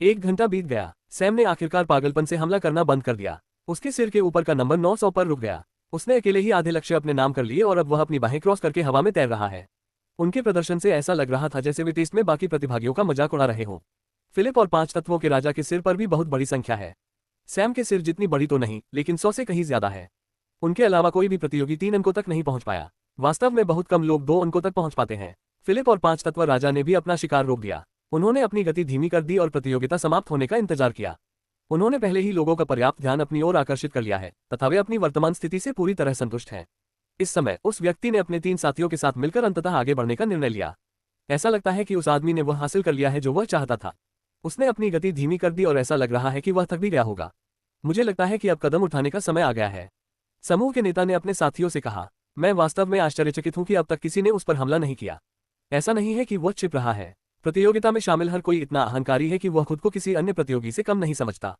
1 घंटा बीत गया। सैम ने आखिरकार पागलपन से हमला करना बंद कर दिया। उसके सिर के ऊपर का नंबर 900 पर रुक गया। उसने अकेले ही आधे लक्ष्य अपने नाम कर लिए और अब वह अपनी बाहें क्रॉस करके हवा में तैर रहा है। उनके प्रदर्शन से ऐसा लग रहा था जैसे वे टेस्ट में बाकी प्रतिभागियों का मजाक उड़ा रहे हों। फिलिप और 5 तत्वों के राजा के सिर पर भी बहुत बड़ी संख्या है। सैम के सिर जितनी बड़ी तो नहीं, लेकिन 100 से कहीं ज्यादा है। उनके अलावा कोई भी प्रतियोगी 3 अंकों तक नहीं पहुंच पाया। वास्तव में बहुत कम लोग 2 अंकों तक पहुंच पाते हैं। फिलिप और 5 तत्व राजा ने भी अपना शिकार रोक दिया। उन्होंने अपनी गति धीमी कर दी और प्रतियोगिता समाप्त होने का इंतजार किया। उन्होंने पहले ही लोगों का पर्याप्त ध्यान अपनी ओर आकर्षित कर लिया है तथा वे अपनी वर्तमान स्थिति से पूरी तरह संतुष्ट हैं। इस समय उस व्यक्ति ने अपने 3 साथियों के साथ मिलकर अंततः आगे बढ़ने का निर्णय लिया। ऐसा लगता है कि उस आदमी ने वह हासिल कर लिया है जो वह चाहता था। उसने अपनी गति धीमी कर दी और ऐसा लग रहा है कि वह थक भी गया होगा। मुझे लगता है कि अब कदम उठाने का समय आ गया है। समूह के नेता ने अपने साथियों से कहा, मैं वास्तव में आश्चर्यचकित हूं कि अब तक किसी ने उस पर हमला नहीं किया। ऐसा नहीं है कि वह छिप रहा है। प्रतियोगिता में शामिल हर कोई इतना अहंकारी है कि वह खुद को किसी अन्य प्रतियोगी से कम नहीं समझता।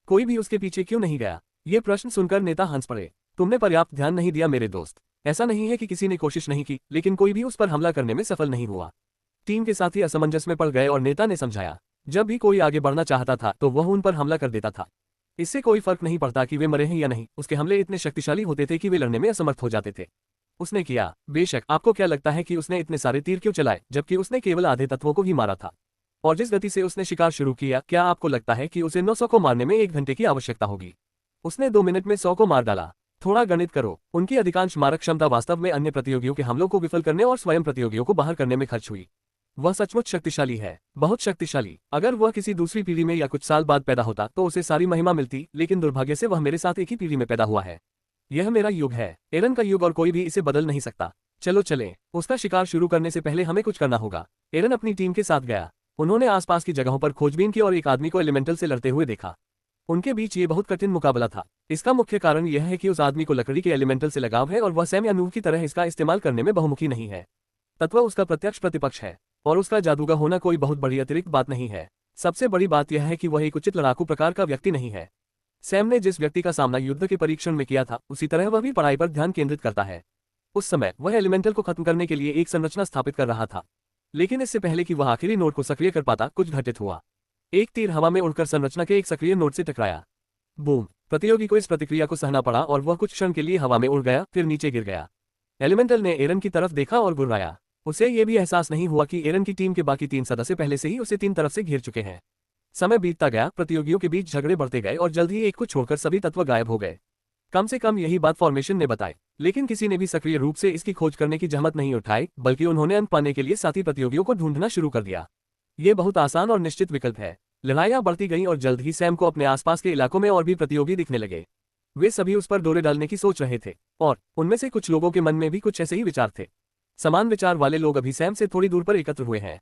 कोई भी उसके पीछे क्यों नहीं गया? ये प्रश्न सुनकर नेता हंस पड़े। तुमने पर्याप्त ध्यान नहीं दिया मेरे दोस्त। ऐसा नहीं है कि किसी ने कोशिश नहीं की, लेकिन कोई भी उस पर हमला करने में सफल नहीं हुआ। टीम के साथी असमंजस में पड़ गए और नेता ने समझाया, जब भी कोई आगे बढ़ना चाहता था तो वह उन पर हमला कर देता था। इससे कोई फर्क नहीं पड़ता कि वे मरे हैं या नहीं, उसके हमले इतने शक्तिशाली होते थे कि वे लड़ने में असमर्थ हो जाते थे। उसने किया। बेशक, आपको क्या लगता है कि उसने इतने सारे तीर क्यों चलाए जबकि उसने केवल आधे तत्वों को ही मारा था? और जिस गति से उसने शिकार शुरू किया, क्या आपको लगता है कि उसे 900 को मारने में 1 घंटे की आवश्यकता होगी? उसने 2 मिनट में 100 को मार डाला। थोड़ा गणित करो। उनकी अधिकांश मारक क्षमता वास्तव में अन्य प्रतियोगियों के हमलों को विफल करने और स्वयं प्रतियोगियों को बाहर करने में खर्च हुई। वह सचमुच शक्तिशाली है, बहुत शक्तिशाली। अगर वह किसी दूसरी पीढ़ी में या कुछ साल बाद पैदा होता तो उसे सारी महिमा मिलती, लेकिन दुर्भाग्य से वह मेरे साथ एक ही पीढ़ी में पैदा हुआ है। यह मेरा युग है, एरन का युग, और कोई भी इसे बदल नहीं सकता। चलो चलें। उसका शिकार शुरू करने से पहले हमें कुछ करना होगा। एरन अपनी टीम के साथ गया। उन्होंने आसपास की जगहों पर खोजबीन की और एक आदमी को एलिमेंटल से लड़ते हुए देखा। उनके बीच ये बहुत कठिन मुकाबला था। इसका मुख्य कारण यह है कि उस आदमी को लकड़ी के एलिमेंटल से लगाव है और वह सैम या नूह की तरह इसका इस्तेमाल करने में बहुमुखी नहीं है। तत्व उसका प्रत्यक्ष प्रतिपक्ष है और उसका जादूगर होना कोई बहुत बड़ी अतिरिक्त बात नहीं है। सबसे बड़ी बात यह है कि वह एक उचित लड़ाकू प्रकार का व्यक्ति नहीं है। सैम ने जिस व्यक्ति का सामना युद्ध के परीक्षण में किया था, उसी तरह वह भी पढ़ाई पर ध्यान केंद्रित करता है। उस समय वह एलिमेंटल को खत्म करने के लिए एक संरचना स्थापित कर रहा था, लेकिन इससे पहले कि वह आखिरी नोड को सक्रिय कर पाता, कुछ घटित हुआ। एक तीर हवा में उड़कर संरचना के एक सक्रिय नोड से टकराया। बूम! प्रतियोगी को इस प्रतिक्रिया को सहना पड़ा और वह कुछ क्षण के लिए हवा में उड़ गया, फिर नीचे गिर गया। एलिमेंटल ने एरन की तरफ देखा और गुर्राया। उसे यह भी एहसास नहीं हुआ कि एरन की टीम के बाकी 3 सदस्य पहले से ही उसे 3 तरफ से घेर चुके हैं। समय बीतता गया, प्रतियोगियों के बीच झगड़े बढ़ते गए और जल्द ही एक को छोड़कर सभी तत्व गायब हो गए। कम से कम यही बात फॉर्मेशन ने बताई, लेकिन किसी ने भी सक्रिय रूप से इसकी खोज करने की जहमत नहीं उठाई, बल्कि उन्होंने अंत पाने के लिए साथी प्रतियोगियों को ढूंढना शुरू कर दिया। ये बहुत आसान और निश्चित विकल्प है। लड़ाइयां बढ़ती गईं और जल्द ही सैम को अपने आसपास के इलाकों में और भी प्रतियोगी दिखने लगे। वे सभी उस पर डोरे डालने की सोच रहे थे और उनमें से कुछ लोगों के मन में भी कुछ ऐसे ही विचार थे। समान विचार वाले लोग अभी सैम से थोड़ी दूर पर एकत्र हुए हैं।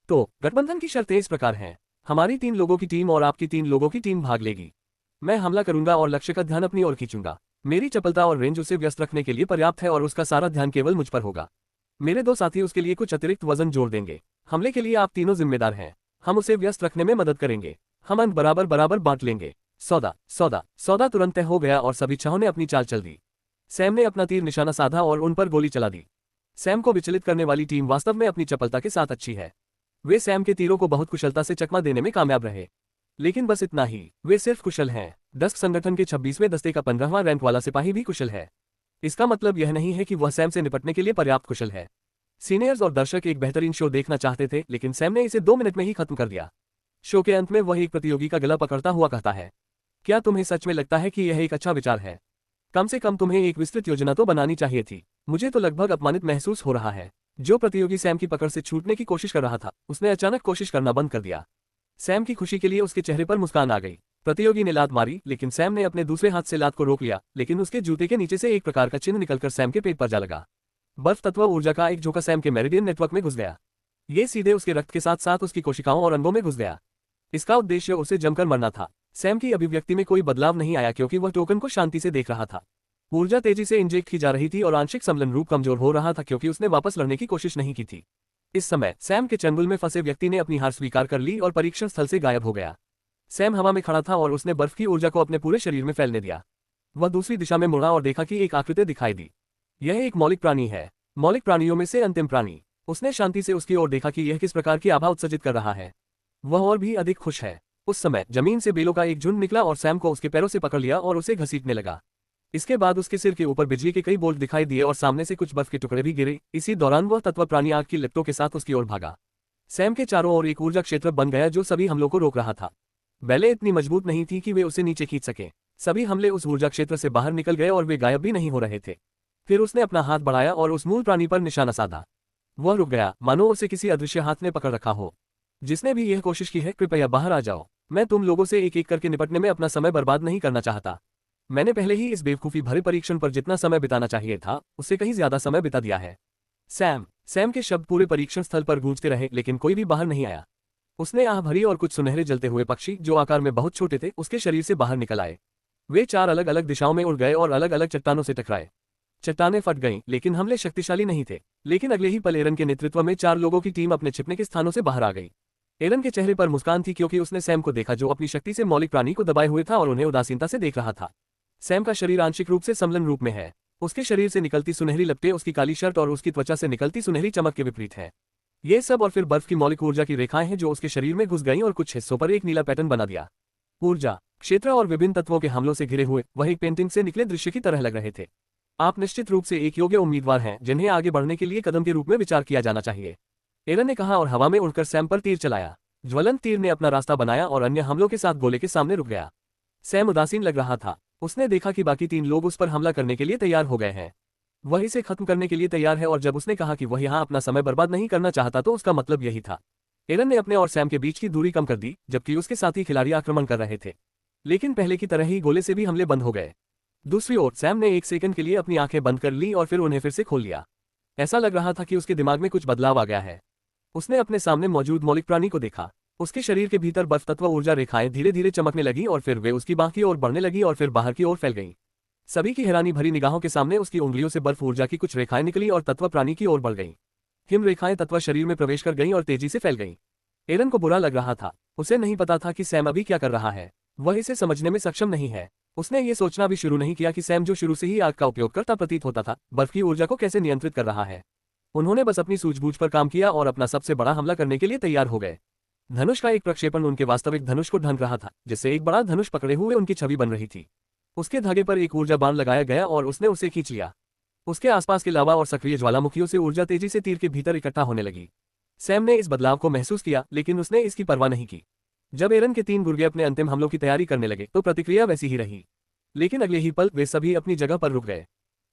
तो गठबंधन की शर्तें इस प्रकार हैं। हमारी 3 लोगों की टीम और आपकी 3 लोगों की टीम भाग लेगी। मैं हमला करूंगा और लक्ष्य का ध्यान अपनी ओर खींचूंगा। मेरी चपलता और रेंज उसे व्यस्त रखने के लिए पर्याप्त है और उसका सारा ध्यान केवल मुझ पर होगा। मेरे 2 साथी उसके लिए कुछ अतिरिक्त वजन जोड़ देंगे। हमले के लिए आप तीनों जिम्मेदार हैं। हम उसे व्यस्त रखने में मदद करेंगे। हम अंक बराबर बराबर बांट लेंगे। सौदा सौदा सौदा तुरंत तय हो गया और सभी छहों ने अपनी चाल चल दी। सैम ने अपना तीर निशाना साधा और उन पर गोली चला दी। सैम को विचलित करने वाली टीम वास्तव में अपनी चपलता के साथ अच्छी है। वे सैम के तीरों को बहुत कुशलता से चकमा देने में कामयाब रहे। लेकिन बस इतना ही, वे सिर्फ कुशल हैं। डस्क संगठन के 26वें दस्ते का 15वां रैंक वाला सिपाही भी कुशल है। इसका मतलब यह नहीं है कि वह सैम से निपटने के लिए पर्याप्त कुशल है। सीनियर्स और दर्शक एक बेहतरीन शो देखना चाहते थे, लेकिन सैम ने इसे 2 मिनट में ही खत्म कर दिया। शो के अंत में वह एक प्रतियोगी का गला पकड़ता हुआ कहता है, क्या तुम्हें सच में लगता है कि यह एक अच्छा विचार है? कम से कम तुम्हें एक विस्तृत योजना तो बनानी चाहिए थी। मुझे तो लगभग अपमानित महसूस हो रहा है। जो प्रतियोगी सैम की पकड़ से छूटने की कोशिश कर रहा था, उसने अचानक कोशिश करना बंद कर दिया। सैम की खुशी के लिए उसके चेहरे पर मुस्कान आ गई। प्रतियोगी ने लात मारी, लेकिन सैम ने अपने दूसरे हाथ से लात को रोक लिया, लेकिन उसके जूते के नीचे से एक प्रकार का चिन्ह निकलकर सैम के पेट पर जा लगा। बर्फ तत्व ऊर्जा का एक झोंका सैम के मेरिडियन नेटवर्क में घुस गया। ये सीधे उसके रक्त के साथ साथ उसकी कोशिकाओं और अंगों में घुस गया। इसका उद्देश्य उसे जमकर मरना था। सैम की अभिव्यक्ति में कोई बदलाव नहीं आया क्योंकि वह टोकन को शांति से देख रहा था। ऊर्जा तेजी से इंजेक्ट की जा रही थी और आंशिक समलन रूप कमजोर हो रहा था क्योंकि उसने वापस लड़ने की कोशिश नहीं की थी। इस समय सैम के चंगुल में फंसे व्यक्ति ने अपनी हार स्वीकार कर ली और परीक्षण स्थल से गायब हो गया। सैम हवा में खड़ा था और उसने बर्फ की ऊर्जा को अपने पूरे शरीर में फैलने दिया। वह दूसरी दिशा में मुड़ा और देखा कि एक आकृति दिखाई दी। यह एक मौलिक प्राणी है, मौलिक प्राणियों में से अंतिम प्राणी। उसने शांति से उसकी ओर देखा कि यह किस प्रकार की आभा उत्सर्जित कर रहा है। वह और भी अधिक खुश है। उस समय जमीन से बेलों का एक झुंड निकला और सैम को उसके पैरों से पकड़ लिया और उसे घसीटने लगा। इसके बाद उसके सिर के ऊपर बिजली के कई बोल्ट दिखाई दिए और सामने से कुछ बर्फ के टुकड़े भी गिरे। इसी दौरान वह तत्व प्राणी आग की लिपटों के साथ उसकी ओर भागा। सैम के चारों ओर एक ऊर्जा क्षेत्र बन गया जो सभी हमलों को रोक रहा था। बेलें इतनी मजबूत नहीं थी कि वे उसे नीचे खींच सके। सभी हमले उस ऊर्जा क्षेत्र से बाहर निकल गए और वे गायब भी नहीं हो रहे थे। फिर उसने अपना हाथ बढ़ाया और उस मूल प्राणी पर निशाना साधा। वह रुक गया, मानो उसे किसी अदृश्य हाथ ने पकड़ रखा हो। जिसने भी यह कोशिश की है, कृपया बाहर आ जाओ। मैं तुम लोगों से एक एक करके निपटने में अपना समय बर्बाद नहीं करना चाहता। मैंने पहले ही इस बेवकूफी भरे परीक्षण पर जितना समय बिताना चाहिए था, उससे कहीं ज्यादा समय बिता दिया है। सैम के शब्द पूरे परीक्षण स्थल पर गूंजते रहे, लेकिन कोई भी बाहर नहीं आया। उसने आह भरी और कुछ सुनहरे जलते हुए पक्षी, जो आकार में बहुत छोटे थे, उसके शरीर से बाहर निकल आए। वे 4 अलग अलग दिशाओं में उड़ गए और अलग अलग चट्टानों से टकराए। चट्टानें फट गईं, लेकिन हमले शक्तिशाली नहीं थे। लेकिन अगले ही पल एरन के नेतृत्व में 4 लोगों की टीम अपने छिपने के स्थानों से बाहर आ गई। एरन के चेहरे पर मुस्कान थी, क्योंकि उसने सैम को देखा जो अपनी शक्ति से मौलिक प्राणी को दबाए हुए था और उन्हें उदासीनता से देख रहा था। सैम का शरीर आंशिक रूप से समलन रूप में है। उसके शरीर से निकलती सुनहरी लपटें उसकी काली शर्ट और उसकी त्वचा से निकलती सुनहरी चमक के विपरीत है। ये सब और फिर बर्फ की मौलिक ऊर्जा की रेखाएं हैं जो उसके शरीर में घुस गईं और कुछ हिस्सों पर एक नीला पैटर्न बना दिया। ऊर्जा क्षेत्र और विभिन्न तत्वों के हमलों से घिरे हुए वह एक पेंटिंग से निकले दृश्य की तरह लग रहे थे। आप निश्चित रूप से एक योग्य उम्मीदवार हैं जिन्हें आगे बढ़ने के लिए कदम के रूप में विचार किया जाना चाहिए, एरन ने कहा और हवा में उड़कर सैम पर तीर चलाया। ज्वलंत तीर ने अपना रास्ता बनाया और अन्य हमलों के साथ गोले के सामने रुक गया। सैम उदासीन लग रहा था। उसने देखा कि बाकी 3 लोग उस पर हमला करने के लिए तैयार हो गए हैं। वह इसे खत्म करने के लिए तैयार है, और जब उसने कहा कि वह यहाँ अपना समय बर्बाद नहीं करना चाहता तो उसका मतलब यही था। एरन ने अपने और सैम के बीच की दूरी कम कर दी, जबकि उसके साथी खिलाड़ी आक्रमण कर रहे थे। लेकिन पहले की तरह ही गोले से भी हमले बंद हो गए। दूसरी ओर सैम ने 1 सेकंड के लिए अपनी आंखें बंद कर ली और फिर उन्हें फिर से खोल लिया। ऐसा लग रहा था कि उसके दिमाग में कुछ बदलाव आ गया है। उसने अपने सामने मौजूद मौलिक प्राणी को देखा। उसके शरीर के भीतर बर्फ तत्व ऊर्जा रेखाएं धीरे धीरे चमकने लगी और फिर वे उसकी बांह की ओर बढ़ने लगी और फिर बाहर की ओर फैल गईं। सभी की हैरानी भरी निगाहों के सामने उसकी उंगलियों से बर्फ ऊर्जा की कुछ रेखाएं निकली और तत्व प्राणी की ओर बढ़ गईं। हिम रेखाएं तत्व शरीर में प्रवेश कर गईं और तेजी से फैल गईं। एरन को बुरा लग रहा था। उसे नहीं पता था कि सैम अभी क्या कर रहा है। वह इसे समझने में सक्षम नहीं है। उसने ये सोचना भी शुरू नहीं किया कि सैम, जो शुरू से ही आग का उपयोग करता प्रतीत होता था, बर्फ की ऊर्जा को कैसे नियंत्रित कर रहा है। उन्होंने बस अपनी सूझबूझ पर काम किया और अपना सबसे बड़ा हमला करने के लिए तैयार हो गए। धनुष का एक प्रक्षेपण उनके वास्तविक धनुष को ढंक रहा था, जिससे एक बड़ा धनुष पकड़े हुए उनकी छवि बन रही थी। उसके धागे पर एक ऊर्जा बाण लगाया गया और उसने उसे खींच लिया। उसके आसपास के लावा और सक्रिय ज्वालामुखियों से ऊर्जा तेजी से तीर के भीतर इकट्ठा होने लगी। सैम ने इस बदलाव को महसूस किया, लेकिन उसने इसकी परवाह नहीं की। जब एरन के 3 गुर्गे अपने अंतिम हमलों की तैयारी करने लगे तो प्रतिक्रिया वैसी ही रही। लेकिन अगले ही पल वे सभी अपनी जगह पर रुक गए।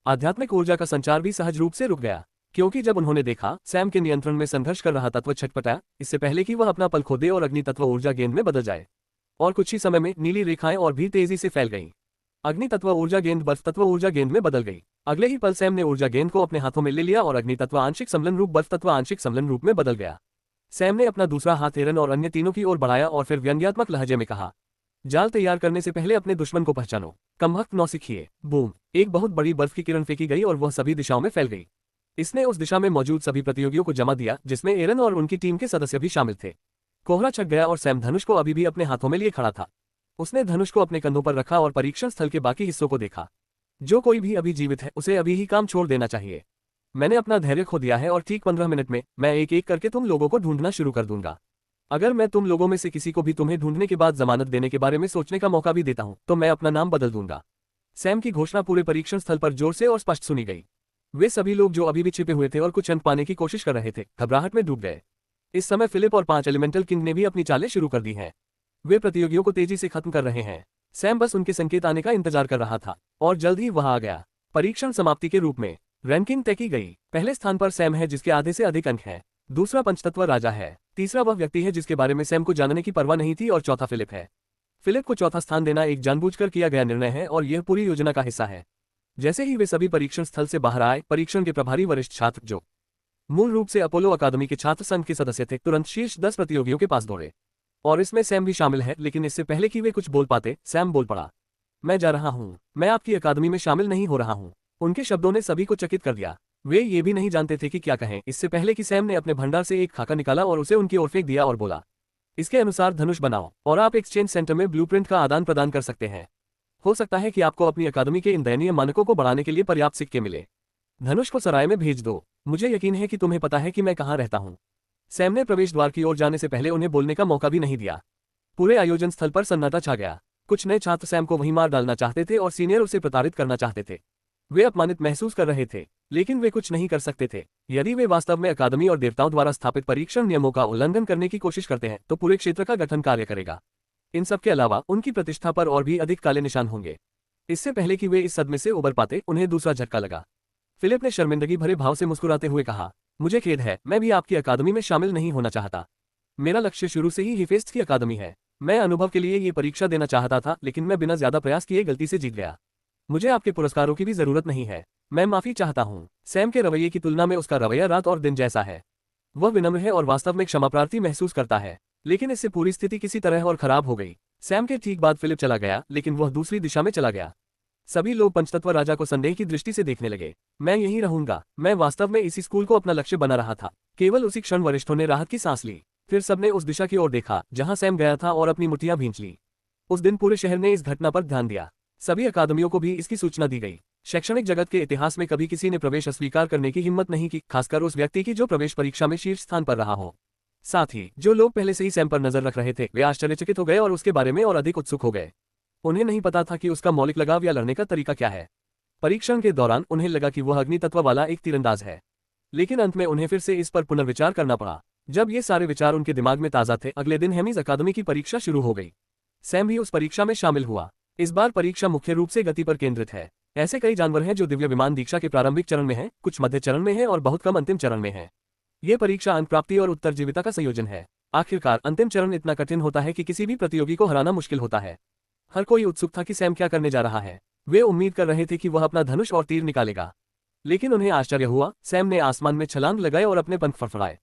आध्यात्मिक ऊर्जा का संचार भी सहज रूप से रुक गया, क्योंकि जब उन्होंने देखा सैम के नियंत्रण में संघर्ष कर रहा तत्व छटपटाया, इससे पहले कि वह अपना पल खो दे और अग्नि तत्व ऊर्जा गेंद में बदल जाए। और कुछ ही समय में नीली रेखाएं और भी तेजी से फैल गईं। अग्नि तत्व ऊर्जा गेंद बर्फ तत्व ऊर्जा गेंद में बदल गई। अगले ही पल सैम ने ऊर्जा गेंद को अपने हाथों में ले लिया और अग्नि तत्व आंशिक समलन रूप बर्फ तत्व आंशिक समलन रूप में बदल गया। सैम ने अपना दूसरा हाथ एरन और अन्य तीनों की ओर बढ़ाया और फिर व्यंग्यात्मक लहजे में कहा, जाल तैयार करने से पहले अपने दुश्मन को पहचानो, कमबख्त नौसिखिए। बूम! एक बहुत बड़ी बर्फ की किरण फेंकी गई और वह सभी दिशाओं में फैल गई। इसने उस दिशा में मौजूद सभी प्रतियोगियों को जमा दिया, जिसमें एरन और उनकी टीम के सदस्य भी शामिल थे। कोहरा छक गया और सैम धनुष को अभी भी अपने हाथों में लिए खड़ा था। उसने धनुष को अपने कंधों पर रखा और परीक्षण स्थल के बाकी हिस्सों को देखा। जो कोई भी अभी जीवित है उसे अभी ही काम छोड़ देना चाहिए। मैंने अपना धैर्य खो दिया है और ठीक 15 मिनट में मैं एक एक करके तुम लोगों को ढूंढना शुरू कर दूंगा। अगर मैं तुम लोगों में से किसी को भी तुम्हें ढूंढने के बाद जमानत देने के बारे में सोचने का मौका भी देता हूं, तो मैं अपना नाम बदल दूंगा। सैम की घोषणा पूरे परीक्षण स्थल पर जोर से और स्पष्ट सुनी गई। वे सभी लोग जो अभी भी छिपे हुए थे और कुछ अंक पाने की कोशिश कर रहे थे, घबराहट में डूब गए। इस समय फिलिप और 5 एलिमेंटल किंग ने भी अपनी चालें शुरू कर दी हैं। वे प्रतियोगियों को तेजी से खत्म कर रहे हैं। सैम बस उनके संकेत आने का इंतजार कर रहा था, और जल्द ही वह आ गया। परीक्षण समाप्ति के रूप में रैंकिंग तय की गई। पहले स्थान पर सैम है, जिसके आधे से अधिक अंक हैं। दूसरा पंचतत्व राजा है। तीसरा वह व्यक्ति है जिसके बारे में सैम को जानने की परवाह नहीं थी, और चौथा फिलिप है। फिलिप को चौथा स्थान देना एक जानबूझकर किया गया निर्णय है और यह पूरी योजना का हिस्सा है। जैसे ही वे सभी परीक्षण स्थल से बाहर आए, परीक्षण के प्रभारी वरिष्ठ छात्र, जो मूल रूप से अपोलो अकादमी के छात्र संघ के सदस्य थे, तुरंत शीर्ष 10 प्रतियोगियों के पास दौड़े। और इसमें सैम भी शामिल है, लेकिन इससे पहले कि वे कुछ बोल पाते, सैम बोल पड़ा। मैं जा रहा हूँ। मैं आपकी अकादमी में शामिल नहीं हो रहा हूँ। उनके शब्दों ने सभी को चकित कर दिया। वे ये भी नहीं जानते थे कि क्या कहें, इससे पहले कि सैम ने अपने भंडार से एक खाका निकाला और उसे उनकी ओर फेंक दिया और बोला, इसके अनुसार धनुष बनाओ और आप एक्सचेंज सेंटर में ब्लूप्रिंट का आदान प्रदान कर सकते हैं। हो सकता है कि आपको अपनी अकादमी के इन दयनीय मानकों को बढ़ाने के लिए पर्याप्त सिक्के मिले। धनुष को सराय में भेज दो। मुझे यकीन है कि तुम्हें पता है कि मैं कहाँ रहता हूँ। सैम ने प्रवेश द्वार की ओर जाने से पहले उन्हें बोलने का मौका भी नहीं दिया। पूरे आयोजन स्थल पर सन्नाटा छा गया। कुछ नए छात्र सैम को वहीं मार डालना चाहते थे और सीनियर उसे प्रताड़ित करना चाहते थे। वे अपमानित महसूस कर रहे थे, लेकिन वे कुछ नहीं कर सकते थे। यदि वे वास्तव में अकादमी और देवताओं द्वारा स्थापित परीक्षण नियमों का उल्लंघन करने की कोशिश करते हैं तो पूरे क्षेत्र का गठन कार्य करेगा। इन सब के अलावा उनकी प्रतिष्ठा पर और भी अधिक काले निशान होंगे। इससे पहले कि वे इस सदमे से उबर पाते, उन्हें दूसरा झटका लगा। फिलिप ने शर्मिंदगी भरे भाव से मुस्कुराते हुए कहा, मुझे खेद है, मैं भी आपकी अकादमी में शामिल नहीं होना चाहता। मेरा लक्ष्य शुरू से ही हिफेस्ट की अकादमी है। मैं अनुभव के लिए ये परीक्षा देना चाहता था, लेकिन मैं बिना ज्यादा प्रयास किए गलती से जीत गया। मुझे आपके पुरस्कारों की भी जरूरत नहीं है। मैं माफी चाहता हूँ। सैम के रवैये की तुलना में उसका रवैया रात और दिन जैसा है। वह विनम्र है और वास्तव में क्षमाप्रार्थी महसूस करता है, लेकिन इससे पूरी स्थिति किसी तरह और खराब हो गई। सैम के ठीक बाद फिलिप चला गया, लेकिन वह दूसरी दिशा में चला गया। सभी लोग पंचतत्व राजा को संदेह की दृष्टि से देखने लगे। मैं यहीं रहूंगा। मैं वास्तव में इसी स्कूल को अपना लक्ष्य बना रहा था। केवल उसी क्षण वरिष्ठों ने राहत की सांस ली। फिर सबने उस दिशा की ओर देखा जहां सैम गया था और अपनी मुट्ठियां भींच ली। उस दिन पूरे शहर ने इस घटना पर ध्यान दिया। सभी अकादमियों को भी इसकी सूचना दी गई। शैक्षणिक जगत के इतिहास में कभी किसी ने प्रवेश अस्वीकार करने की हिम्मत नहीं की, खासकर उस व्यक्ति की जो प्रवेश परीक्षा में शीर्ष स्थान पर रहा हो। साथ ही जो लोग पहले से ही सैम पर नजर रख रहे थे, वे आश्चर्यचकित हो गए और उसके बारे में और अधिक उत्सुक हो गए। उन्हें नहीं पता था कि उसका मौलिक लगाव या लड़ने का तरीका क्या है। परीक्षण के दौरान उन्हें लगा कि वह अग्नि तत्व वाला एक तीरंदाज है, लेकिन अंत में उन्हें फिर से इस पर पुनर्विचार करना पड़ा। जब ये सारे विचार उनके दिमाग में ताज़ा थे, अगले दिन हेमिस अकादमी की परीक्षा शुरू हो गई। सैम भी उस परीक्षा में शामिल हुआ। इस बार परीक्षा मुख्य रूप से गति पर केंद्रित है। ऐसे कई जानवर हैं जो दिव्य विमान दीक्षा के प्रारंभिक चरण में हैं, कुछ मध्य चरण में हैं और बहुत कम अंतिम चरण में हैं। ये परीक्षा अंक प्राप्ति और उत्तरजीविता का संयोजन है। आखिरकार अंतिम चरण इतना कठिन होता है कि किसी भी प्रतियोगी को हराना मुश्किल होता है। हर कोई उत्सुक था कि सैम क्या करने जा रहा है। वे उम्मीद कर रहे थे कि वह अपना धनुष और तीर निकालेगा, लेकिन उन्हें आश्चर्य हुआ। सैम ने आसमान में छलांग लगाए और अपने पंख फड़फड़ाए।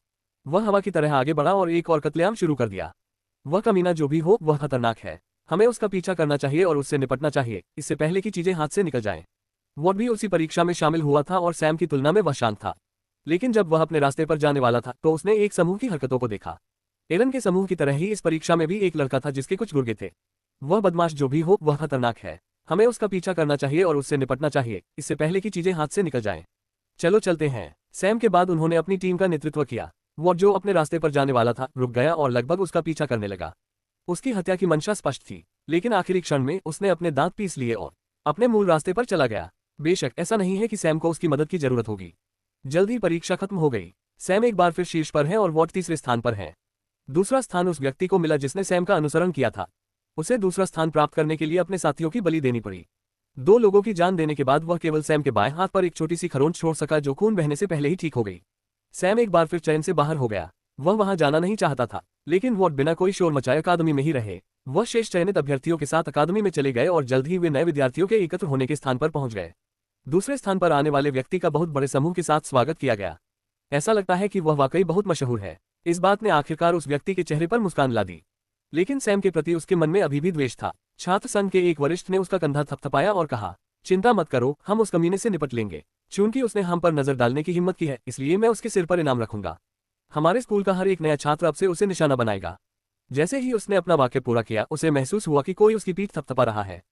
वह हवा की तरह आगे बढ़ा और एक और कत्लेआम शुरू कर दिया। वह कमीना जो भी हो, वह खतरनाक है। हमें उसका पीछा करना चाहिए और उससे निपटना चाहिए, इससे पहले कि चीजें हाथ से निकल जाएं। वॉट भी उसी परीक्षा में शामिल हुआ था और सैम की तुलना में वह शांत था। लेकिन जब वह अपने रास्ते पर जाने वाला था तो उसने एक समूह की हरकतों को देखा। एरन के समूह की तरह ही इस परीक्षा में भी एक लड़का था जिसके कुछ गुर्गे थे। वह बदमाश जो भी हो, वह खतरनाक है। हमें उसका पीछा करना चाहिए और उससे निपटना चाहिए, इससे पहले कि चीजें हाथ से निकल जाएं। चलो चलते हैं। सैम के बाद उन्होंने अपनी टीम का नेतृत्व किया। वॉट जो अपने रास्ते पर जाने वाला था रुक गया और लगभग उसका पीछा करने लगा। उसकी हत्या की मंशा स्पष्ट थी, लेकिन आखिरी क्षण में उसने अपने दांत पीस लिए और अपने मूल रास्ते पर चला गया। बेशक ऐसा नहीं है कि सैम को उसकी मदद की जरूरत होगी। जल्द ही परीक्षा खत्म हो गई। सैम एक बार फिर शीर्ष पर है और वॉट तीसरे स्थान पर है। दूसरा स्थान उस व्यक्ति को मिला जिसने सैम का अनुसरण किया था। उसे दूसरा स्थान प्राप्त करने के लिए अपने साथियों की बलि देनी पड़ी। 2 लोगों की जान देने के बाद वह केवल सैम के बाएं हाथ पर एक छोटी सी खरोंच छोड़ सका जो खून बहने से पहले ही ठीक हो गई। सैम एक बार फिर चयन से बाहर हो गया। वह वहां जाना नहीं चाहता था, लेकिन वॉट बिना कोई शोर मचाए अकादमी में ही रहे। वह शेष चयनित अभ्यर्थियों के साथ अकादमी में चले गए और जल्द ही वे नए विद्यार्थियों के एकत्र होने के स्थान पर पहुंच गए। दूसरे स्थान पर आने वाले व्यक्ति का बहुत बड़े समूह के साथ स्वागत किया गया। ऐसा लगता है कि वह वाकई बहुत मशहूर है। इस बात ने आखिरकार उस व्यक्ति के चेहरे पर मुस्कान ला दी, लेकिन सैम के प्रति उसके मन में अभी भी द्वेष था। छात्र संघ के एक वरिष्ठ ने उसका कंधा थपथपाया और कहा, चिंता मत करो, हम उस कमीने से निपट लेंगे। चूंकि उसने हम पर नजर डालने की हिम्मत की है, इसलिए मैं उसके सिर पर इनाम रखूंगा। हमारे स्कूल का हर एक नया छात्र अब से उसे निशाना बनाएगा। जैसे ही उसने अपना वाक्य पूरा किया, उसे महसूस हुआ कि कोई उसकी पीठ थपथपा रहा है।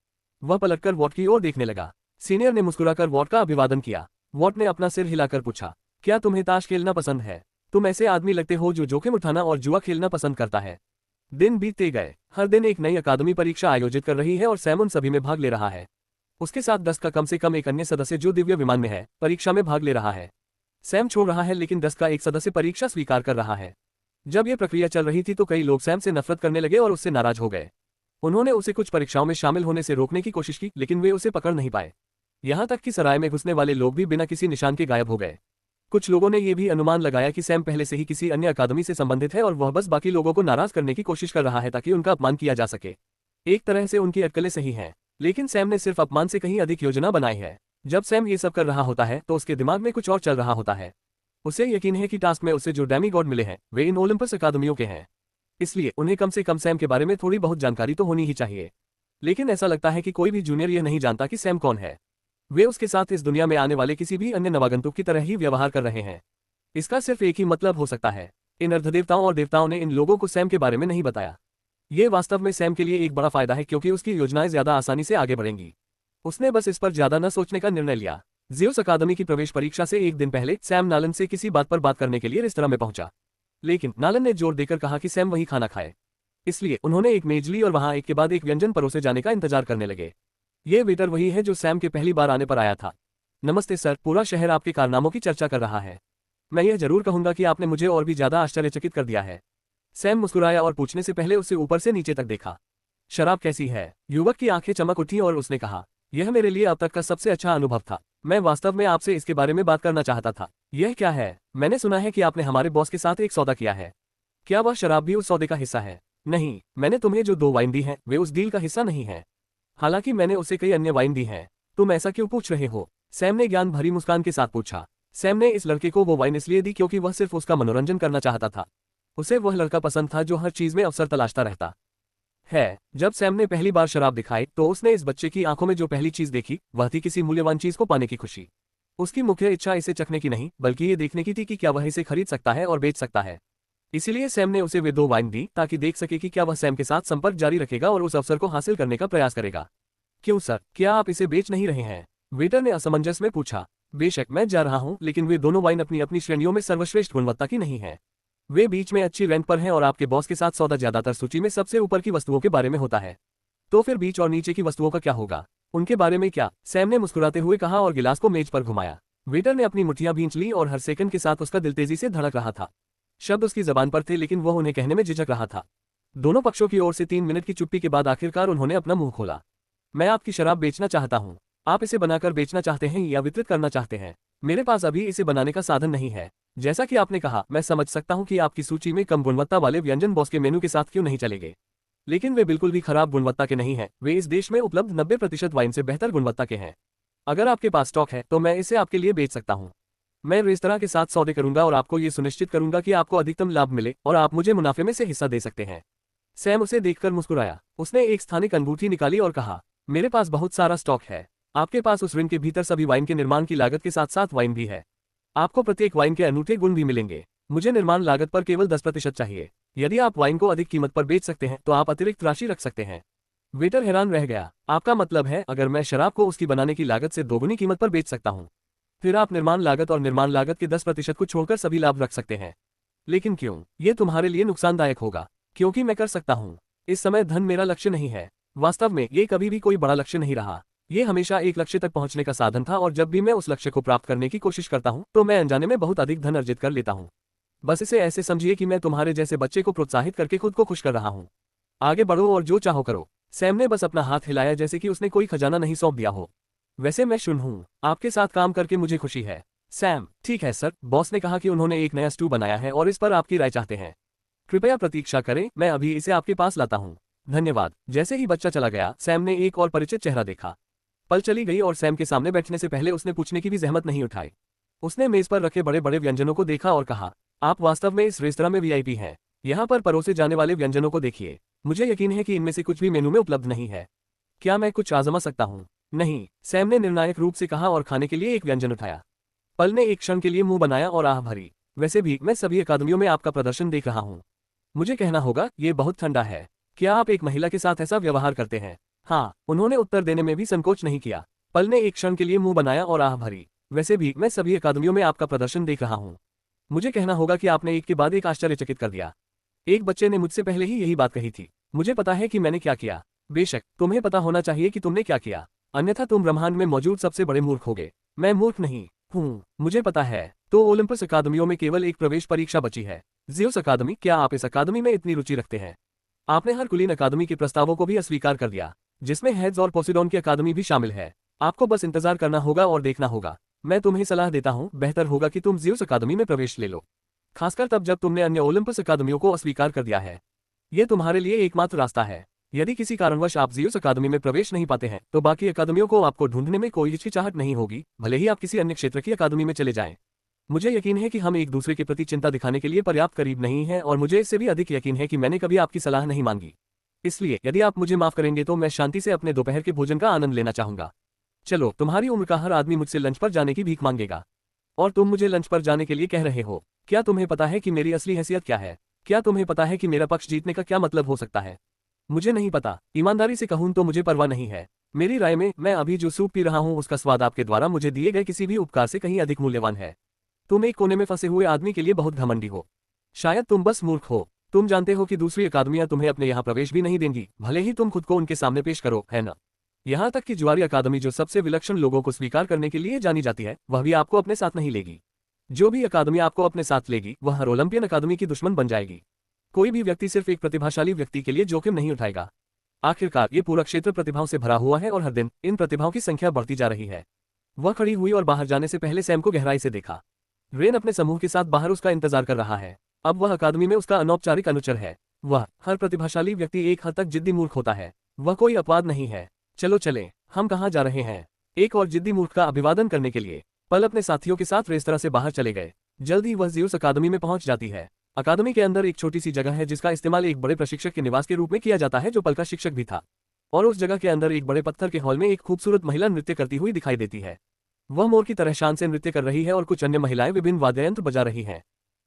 वह पलटकर वॉट की ओर देखने लगा। सीनियर ने मुस्कुराकर वॉट का अभिवादन किया। वॉट ने अपना सिर हिलाकर पूछा, क्या तुम्हें ताश खेलना पसंद है? तुम ऐसे आदमी लगते हो जो जोखिम उठाना और जुआ खेलना पसंद करता है। दिन बीतते गए। हर दिन एक नई अकादमी परीक्षा आयोजित कर रही है और सैम उन सभी में भाग ले रहा है। उसके साथ 10 का कम से कम एक अन्य सदस्य जो दिव्य विमान में है, परीक्षा में भाग ले रहा है। सैम छोड़ रहा है, लेकिन 10 का एक सदस्य परीक्षा स्वीकार कर रहा है। जब यह प्रक्रिया चल रही थी तो कई लोग सैम से नफरत करने लगे और उससे नाराज हो गए। उन्होंने उसे कुछ परीक्षाओं में शामिल होने से रोकने की कोशिश की, लेकिन वे उसे पकड़ नहीं पाए। यहाँ तक कि सराय में घुसने वाले लोग भी बिना किसी निशान के गायब हो गए। कुछ लोगों ने यह भी अनुमान लगाया कि सैम पहले से ही किसी अन्य अकादमी से संबंधित है और वह बस बाकी लोगों को नाराज करने की कोशिश कर रहा है ताकि उनका अपमान किया जा सके। एक तरह से उनकी अटकलें सही हैं, लेकिन सैम ने सिर्फ अपमान से कहीं अधिक योजना बनाई है। जब सैम ये सब कर रहा होता है तो उसके दिमाग में कुछ और चल रहा होता है। उसे यकीन है कि टास्क में उसे जो डेमीगॉड मिले हैं वे इन ओलंपस अकादमियों के हैं, इसलिए उन्हें कम से कम सैम के बारे में थोड़ी बहुत जानकारी तो होनी ही चाहिए। लेकिन ऐसा लगता है कि कोई भी जूनियर यह नहीं जानता कि सैम कौन है। वे उसके साथ इस दुनिया में आने वाले किसी भी अन्य नवागंतुक की तरह ही व्यवहार कर रहे हैं। इसका सिर्फ एक ही मतलब हो सकता है, इन अर्धदेवताओं और देवताओं ने इन लोगों को सैम के बारे में नहीं बताया। ये वास्तव में सैम के लिए एक बड़ा फायदा है, क्योंकि उसकी योजनाएं ज्यादा आसानी से आगे बढ़ेंगी। उसने बस इस पर ज्यादा न सोचने का निर्णय लिया। ज़्यूस अकादमी की प्रवेश परीक्षा से एक दिन पहले सैम नालन से किसी बात पर बात करने के लिए रेस्तरां में पहुंचा, लेकिन नालन ने जोर देकर कहा कि सैम वही खाना खाए। इसलिए उन्होंने एक मेज ली और वहां एक के बाद एक व्यंजन परोसे जाने का इंतजार करने लगे। ये वेटर वही है जो सैम के पहली बार आने पर आया था। नमस्ते सर, पूरा शहर आपके कारनामों की चर्चा कर रहा है। मैं यह जरूर कहूंगा कि आपने मुझे और भी ज्यादा आश्चर्यचकित कर दिया है। सैम मुस्कुराया और पूछने से पहले उसे ऊपर से नीचे तक देखा। शराब कैसी है? युवक की आंखें चमक उठी और उसने कहा, यह मेरे लिए अब तक का सबसे अच्छा अनुभव था। मैं वास्तव में आपसे इसके बारे में बात करना चाहता था। यह क्या है? मैंने सुना है कि आपने हमारे बॉस के साथ एक सौदा किया है। क्या वह शराब भी उस सौदे का हिस्सा है? नहीं, मैंने तुम्हें जो 2 वाइन दी हैं वे उस डील का हिस्सा नहीं है। हालांकि मैंने उसे कई अन्य वाइन दी हैं। तुम ऐसा क्यों पूछ रहे हो? सैम ने ज्ञान भरी मुस्कान के साथ पूछा। सैम ने इस लड़के को वो वाइन इसलिए दी क्योंकि वह सिर्फ उसका मनोरंजन करना चाहता था। उसे वह लड़का पसंद था जो हर चीज में अवसर तलाशता रहता है। जब सैम ने पहली बार शराब दिखाई तो उसने इस बच्चे की आंखों में जो पहली चीज देखी वह थी किसी मूल्यवान चीज को पाने की खुशी। उसकी मुख्य इच्छा इसे चखने की नहीं बल्कि ये देखने की थी कि क्या वह इसे खरीद सकता है और बेच सकता है। इसीलिए सैम ने उसे वे 2 वाइन दी ताकि देख सके कि क्या वह सैम के साथ संपर्क जारी रखेगा और उस अवसर को हासिल करने का प्रयास करेगा। क्यों सर, क्या आप इसे बेच नहीं रहे हैं? वेटर ने असमंजस में पूछा। बेशक मैं जा रहा हूं, लेकिन वे दोनों वाइन अपनी अपनी श्रेणियों में सर्वश्रेष्ठ गुणवत्ता की नहीं है। वे बीच में अच्छी रैंक पर हैं और आपके बॉस के साथ सौदा ज्यादातर सूची में सबसे ऊपर की वस्तुओं के बारे में होता है। तो फिर बीच और नीचे की वस्तुओं का क्या होगा? उनके बारे में क्या? सैम ने मुस्कुराते हुए कहा और गिलास को मेज पर घुमाया। वेटर ने अपनी मुठ्ठियां भींच ली और हर सेकंड के साथ उसका दिल तेजी से धड़क रहा था। शब्द उसकी जबान पर थे लेकिन वह उन्हें कहने में झिझक रहा था। दोनों पक्षों की ओर से 3 मिनट की चुप्पी के बाद आखिरकार उन्होंने अपना मुंह खोला। मैं आपकी शराब बेचना चाहता हूं। आप इसे बनाकर बेचना चाहते हैं या वितरित करना चाहते हैं? मेरे पास अभी इसे बनाने का साधन नहीं है। जैसा कि आपने कहा, मैं समझ सकता हूं कि आपकी सूची में कम गुणवत्ता वाले व्यंजन बॉस के मेनू के साथ क्यों नहीं चलेंगे, लेकिन वे बिल्कुल भी खराब गुणवत्ता के नहीं हैं। वे इस देश में उपलब्ध 90% वाइन से बेहतर गुणवत्ता के हैं। अगर आपके पास स्टॉक है तो मैं इसे आपके लिए बेच सकता हूं। मैं रेस्तरां के साथ सौदे करूंगा और आपको ये सुनिश्चित करूंगा कि आपको अधिकतम लाभ मिले और आप मुझे मुनाफे में से हिस्सा दे सकते हैं। सैम उसे देखकर मुस्कुराया। उसने एक स्थानिक अंगूठी निकाली और कहा, मेरे पास बहुत सारा स्टॉक है। आपके पास उस रिंग के भीतर सभी वाइन के निर्माण की लागत के साथ साथ वाइन भी है। आपको प्रत्येक वाइन के अनूठे गुण भी मिलेंगे। मुझे निर्माण लागत पर केवल 10% चाहिए। यदि आप वाइन को अधिक कीमत पर बेच सकते हैं तो आप अतिरिक्त राशि रख सकते हैं। वेटर हैरान रह गया। आपका मतलब है अगर मैं शराब को उसकी बनाने की लागत से 2 गुनी कीमत पर बेच सकता हूं, फिर आप निर्माण लागत और निर्माण लागत के 10% को छोड़कर सभी लाभ रख सकते हैं। लेकिन क्यों? ये तुम्हारे लिए नुकसानदायक होगा। क्योंकि मैं कर सकता हूं। इस समय धन मेरा लक्ष्य नहीं है। वास्तव में ये कभी भी कोई बड़ा लक्ष्य नहीं रहा। ये हमेशा एक लक्ष्य तक पहुंचने का साधन था और जब भी मैं उस लक्ष्य को प्राप्त करने की कोशिश करता हूं तो मैं अनजाने में बहुत अधिक धन अर्जित कर लेता हूं। बस इसे ऐसे समझिए कि मैं तुम्हारे जैसे बच्चे को प्रोत्साहित करके खुद को खुश कर रहा हूं। आगे बढ़ो और जो चाहो करो। सैम ने बस अपना हाथ हिलाया जैसे कि उसने कोई खजाना नहीं सौंप दिया हो। वैसे मैं शुन हूं। आपके साथ काम करके मुझे खुशी है। सैम, ठीक है सर, बॉस ने कहा कि उन्होंने एक नया स्टू बनाया है और इस पर आपकी राय चाहते हैं। कृपया प्रतीक्षा करें, मैं अभी इसे आपके पास लाता हूं। धन्यवाद। जैसे ही बच्चा चला गया, सैम ने एक और परिचित चेहरा देखा। पल चली गई और सैम के सामने बैठने से पहले उसने पूछने की भी जहमत नहीं उठाई। उसने मेज पर रखे बड़े बड़े व्यंजनों को देखा और कहा, आप वास्तव में इस रेस्तरां में वीआईपी हैं। यहाँ पर परोसे जाने वाले व्यंजनों को देखिए। मुझे यकीन है कि इनमें से कुछ भी मेनू में उपलब्ध नहीं है। क्या मैं कुछ आजमा सकता हूँ? नहीं, सैम ने निर्णायक रूप से कहा और खाने के लिए एक व्यंजन उठाया। पल ने एक क्षण के लिए मुंह बनाया और आह भरी। वैसे भी मैं सभी अकादमियों में आपका प्रदर्शन देख रहा हूँ। मुझे कहना होगा, ये बहुत ठंडा है। क्या आप एक महिला के साथ ऐसा व्यवहार करते हैं? हाँ, उन्होंने उत्तर देने में भी संकोच नहीं किया। पल ने एक क्षण के लिए मुंह बनाया और आह भरी। वैसे भी मैं सभी अकादमियों में आपका प्रदर्शन देख रहा हूँ। मुझे कहना होगा कि आपने एक के बाद एक आश्चर्यचकित कर दिया। एक बच्चे ने मुझसे पहले ही यही बात कही थी। मुझे पता है कि मैंने क्या किया। बेशक तुम्हें पता होना चाहिए कि तुमने क्या किया, अन्यथा तुम ब्रह्मांड में मौजूद सबसे बड़े मूर्ख होगे। मैं मूर्ख नहीं हूँ, मुझे पता है। तो ओलंपस अकादमियों में केवल एक प्रवेश परीक्षा बची है। ज़्यूस अकादमी, क्या आप इस अकादमी में इतनी रुचि रखते हैं? आपने हरकुलीन अकादमी के प्रस्तावों को भी अस्वीकार कर दिया, जिसमें हेड्स और पोसिडॉन की अकादमी भी शामिल है। आपको बस इंतजार करना होगा और देखना होगा। मैं तुम्हें सलाह देता हूँ, बेहतर होगा कि तुम ज़्यूस अकादमी में प्रवेश ले लो, खासकर तब जब तुमने अन्य ओलंपस अकादमियों को अस्वीकार कर दिया है। ये तुम्हारे लिए एकमात्र रास्ता है। यदि किसी कारणवश आप ज़्यूस अकादमी में प्रवेश नहीं पाते हैं तो बाकी अकादमियों को आपको ढूंढने में कोई हिचकिचाहट नहीं होगी, भले ही आप किसी अन्य क्षेत्र की अकादमी में चले जाएं। मुझे यकीन है कि हम एक दूसरे के प्रति चिंता दिखाने के लिए पर्याप्त करीब नहीं हैं और मुझे इससे भी अधिक यकीन है कि मैंने कभी आपकी सलाह नहीं मांगी। इसलिए यदि आप मुझे माफ करेंगे तो मैं शांति से अपने दोपहर के भोजन का आनंद लेना चाहूंगा। चलो, तुम्हारी उम्र का हर आदमी मुझसे लंच पर जाने की भीख मांगेगा और तुम मुझे लंच पर जाने के लिए कह रहे हो। क्या तुम्हें पता है कि मेरी असली हैसियत क्या है? क्या तुम्हें पता है कि मेरा पक्ष जीतने का क्या मतलब हो सकता है? मुझे नहीं पता। ईमानदारी से कहूं तो मुझे परवाह नहीं है। मेरी राय में मैं अभी जो सूप पी रहा हूं उसका स्वाद आपके द्वारा मुझे दिए गए किसी भी उपकार से कहीं अधिक मूल्यवान है। तुम एक कोने में फंसे हुए आदमी के लिए बहुत घमंडी हो। शायद तुम बस मूर्ख हो। तुम जानते हो कि दूसरी अकादमियां तुम्हें अपने यहाँ प्रवेश भी नहीं देंगी, भले ही तुम खुद को उनके सामने पेश करो, है ना। यहाँ तक कि जुआरी अकादमी, जो सबसे विलक्षण लोगों को स्वीकार करने के लिए जानी जाती है, वह भी आपको अपने साथ नहीं लेगी। जो भी अकादमी आपको अपने साथ लेगी वह हर ओलंपियन अकादमी की दुश्मन बन जाएगी। कोई भी व्यक्ति सिर्फ एक प्रतिभाशाली व्यक्ति के लिए जोखिम नहीं उठाएगा। आखिरकार ये पूरा क्षेत्र प्रतिभाओं से भरा हुआ है और हर दिन इन प्रतिभाओं की संख्या बढ़ती जा रही है। वह खड़ी हुई और बाहर जाने से पहले सैम को गहराई से देखा। रेन अपने समूह के साथ बाहर उसका इंतजार कर रहा है। अब वह अकादमी में उसका अनौपचारिक अनुचर है। वह हर प्रतिभाशाली व्यक्ति एक हद तक जिद्दी मूर्ख होता है। वह कोई अपवाद नहीं है। चलो चले, हम कहाँ जा रहे हैं? एक और जिद्दी मूर्ख का अभिवादन करने के लिए पल अपने साथियों के साथ रेस्तरां से बाहर चले गए। जल्द ही वह ज़्यूस अकादमी में पहुंच जाती है। अकादमी के अंदर एक छोटी सी जगह है जिसका इस्तेमाल एक बड़े प्रशिक्षक के निवास के रूप में किया जाता है, जो पल का शिक्षक भी था। और उस जगह के अंदर एक बड़े पत्थर के हॉल में एक खूबसूरत महिला नृत्य करती हुई दिखाई देती है। वह मोर की तरह शान से नृत्य कर रही है और कुछ अन्य महिलाएं विभिन्न वाद्ययंत्र बजा रही हैं।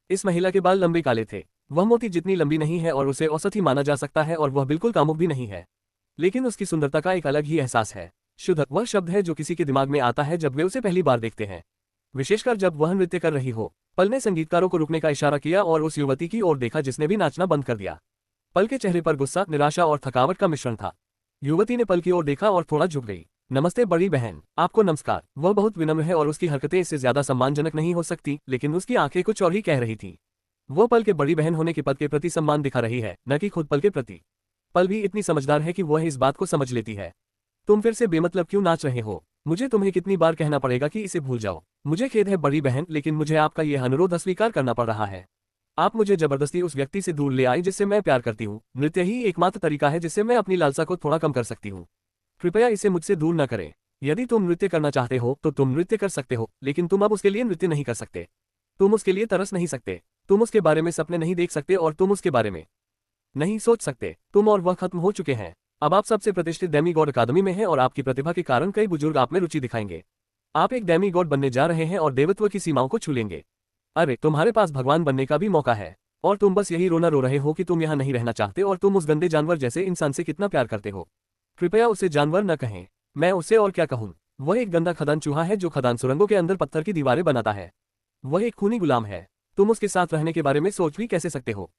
इस महिला के बाल लंबे काले थे। वह मोती जितनी लंबी नहीं है और उसे औसत ही माना जा सकता है, और वह बिल्कुल कामुक भी नहीं है। लेकिन उसकी सुंदरता का एक अलग ही एहसास है। शुद्ध वह शब्द है जो किसी के दिमाग में आता है जब वे उसे पहली बार देखते हैं, विशेषकर जब वह नृत्य कर रही हो। पल ने संगीतकारों को रुकने का इशारा किया और उस युवती की ओर देखा जिसने भी नाचना बंद कर दिया। पल के चेहरे पर गुस्सा, निराशा और थकावट का मिश्रण था। युवती ने पल की ओर देखा और थोड़ा झुक गई। नमस्ते बड़ी बहन। आपको नमस्कार। वह बहुत विनम्र है और उसकी हरकतें इससे ज्यादा सम्मानजनक नहीं हो सकती, लेकिन उसकी आंखें कुछ और ही कह रही थीं। वो पल के बड़ी बहन होने के पद के प्रति सम्मान दिखा रही है, न कि खुद पल के प्रति। पल भी इतनी समझदार है कि वह इस बात को समझ लेती है। तुम फिर से बेमतलब क्यों नाच रहे हो? मुझे तुम्हें कितनी बार कहना पड़ेगा कि इसे भूल जाओ? मुझे खेद है बड़ी बहन, लेकिन मुझे आपका यह अनुरोध अस्वीकार करना पड़ रहा है। आप मुझे जबरदस्ती उस व्यक्ति से दूर ले आई जिससे मैं प्यार करती हूँ। नृत्य ही एकमात्र तरीका है जिससे मैं अपनी लालसा को थोड़ा कम कर सकती हूँ। कृपया इसे मुझसे दूर न करें। यदि तुम नृत्य करना चाहते हो तो तुम नृत्य कर सकते हो, लेकिन तुम अब उसके लिए नृत्य नहीं कर सकते। तुम उसके लिए तरस नहीं सकते। तुम उसके बारे में सपने नहीं देख सकते और तुम उसके बारे में नहीं सोच सकते। तुम और वह खत्म हो चुके हैं। अब आप सबसे प्रतिष्ठित डेमीगॉड अकादमी में हैं और आपकी प्रतिभा के कारण कई बुजुर्ग आप में रुचि दिखाएंगे। आप एक डेमीगॉड बनने जा रहे हैं और देवत्व की सीमाओं को छू लेंगे। अरे, तुम्हारे पास भगवान बनने का भी मौका है, और तुम बस यही रोना रो रहे हो कि तुम यहाँ नहीं रहना चाहते और तुम उस गंदे जानवर जैसे इंसान से कितना प्यार करते हो। कृपया उसे जानवर न कहें। मैं उसे और क्या कहूँ? वह एक गंदा खदान चूहा है जो खदान सुरंगों के अंदर पत्थर की दीवारें बनाता है। वह एक खूनी गुलाम है। तुम उसके साथ रहने के बारे में सोच भी कैसे सकते हो?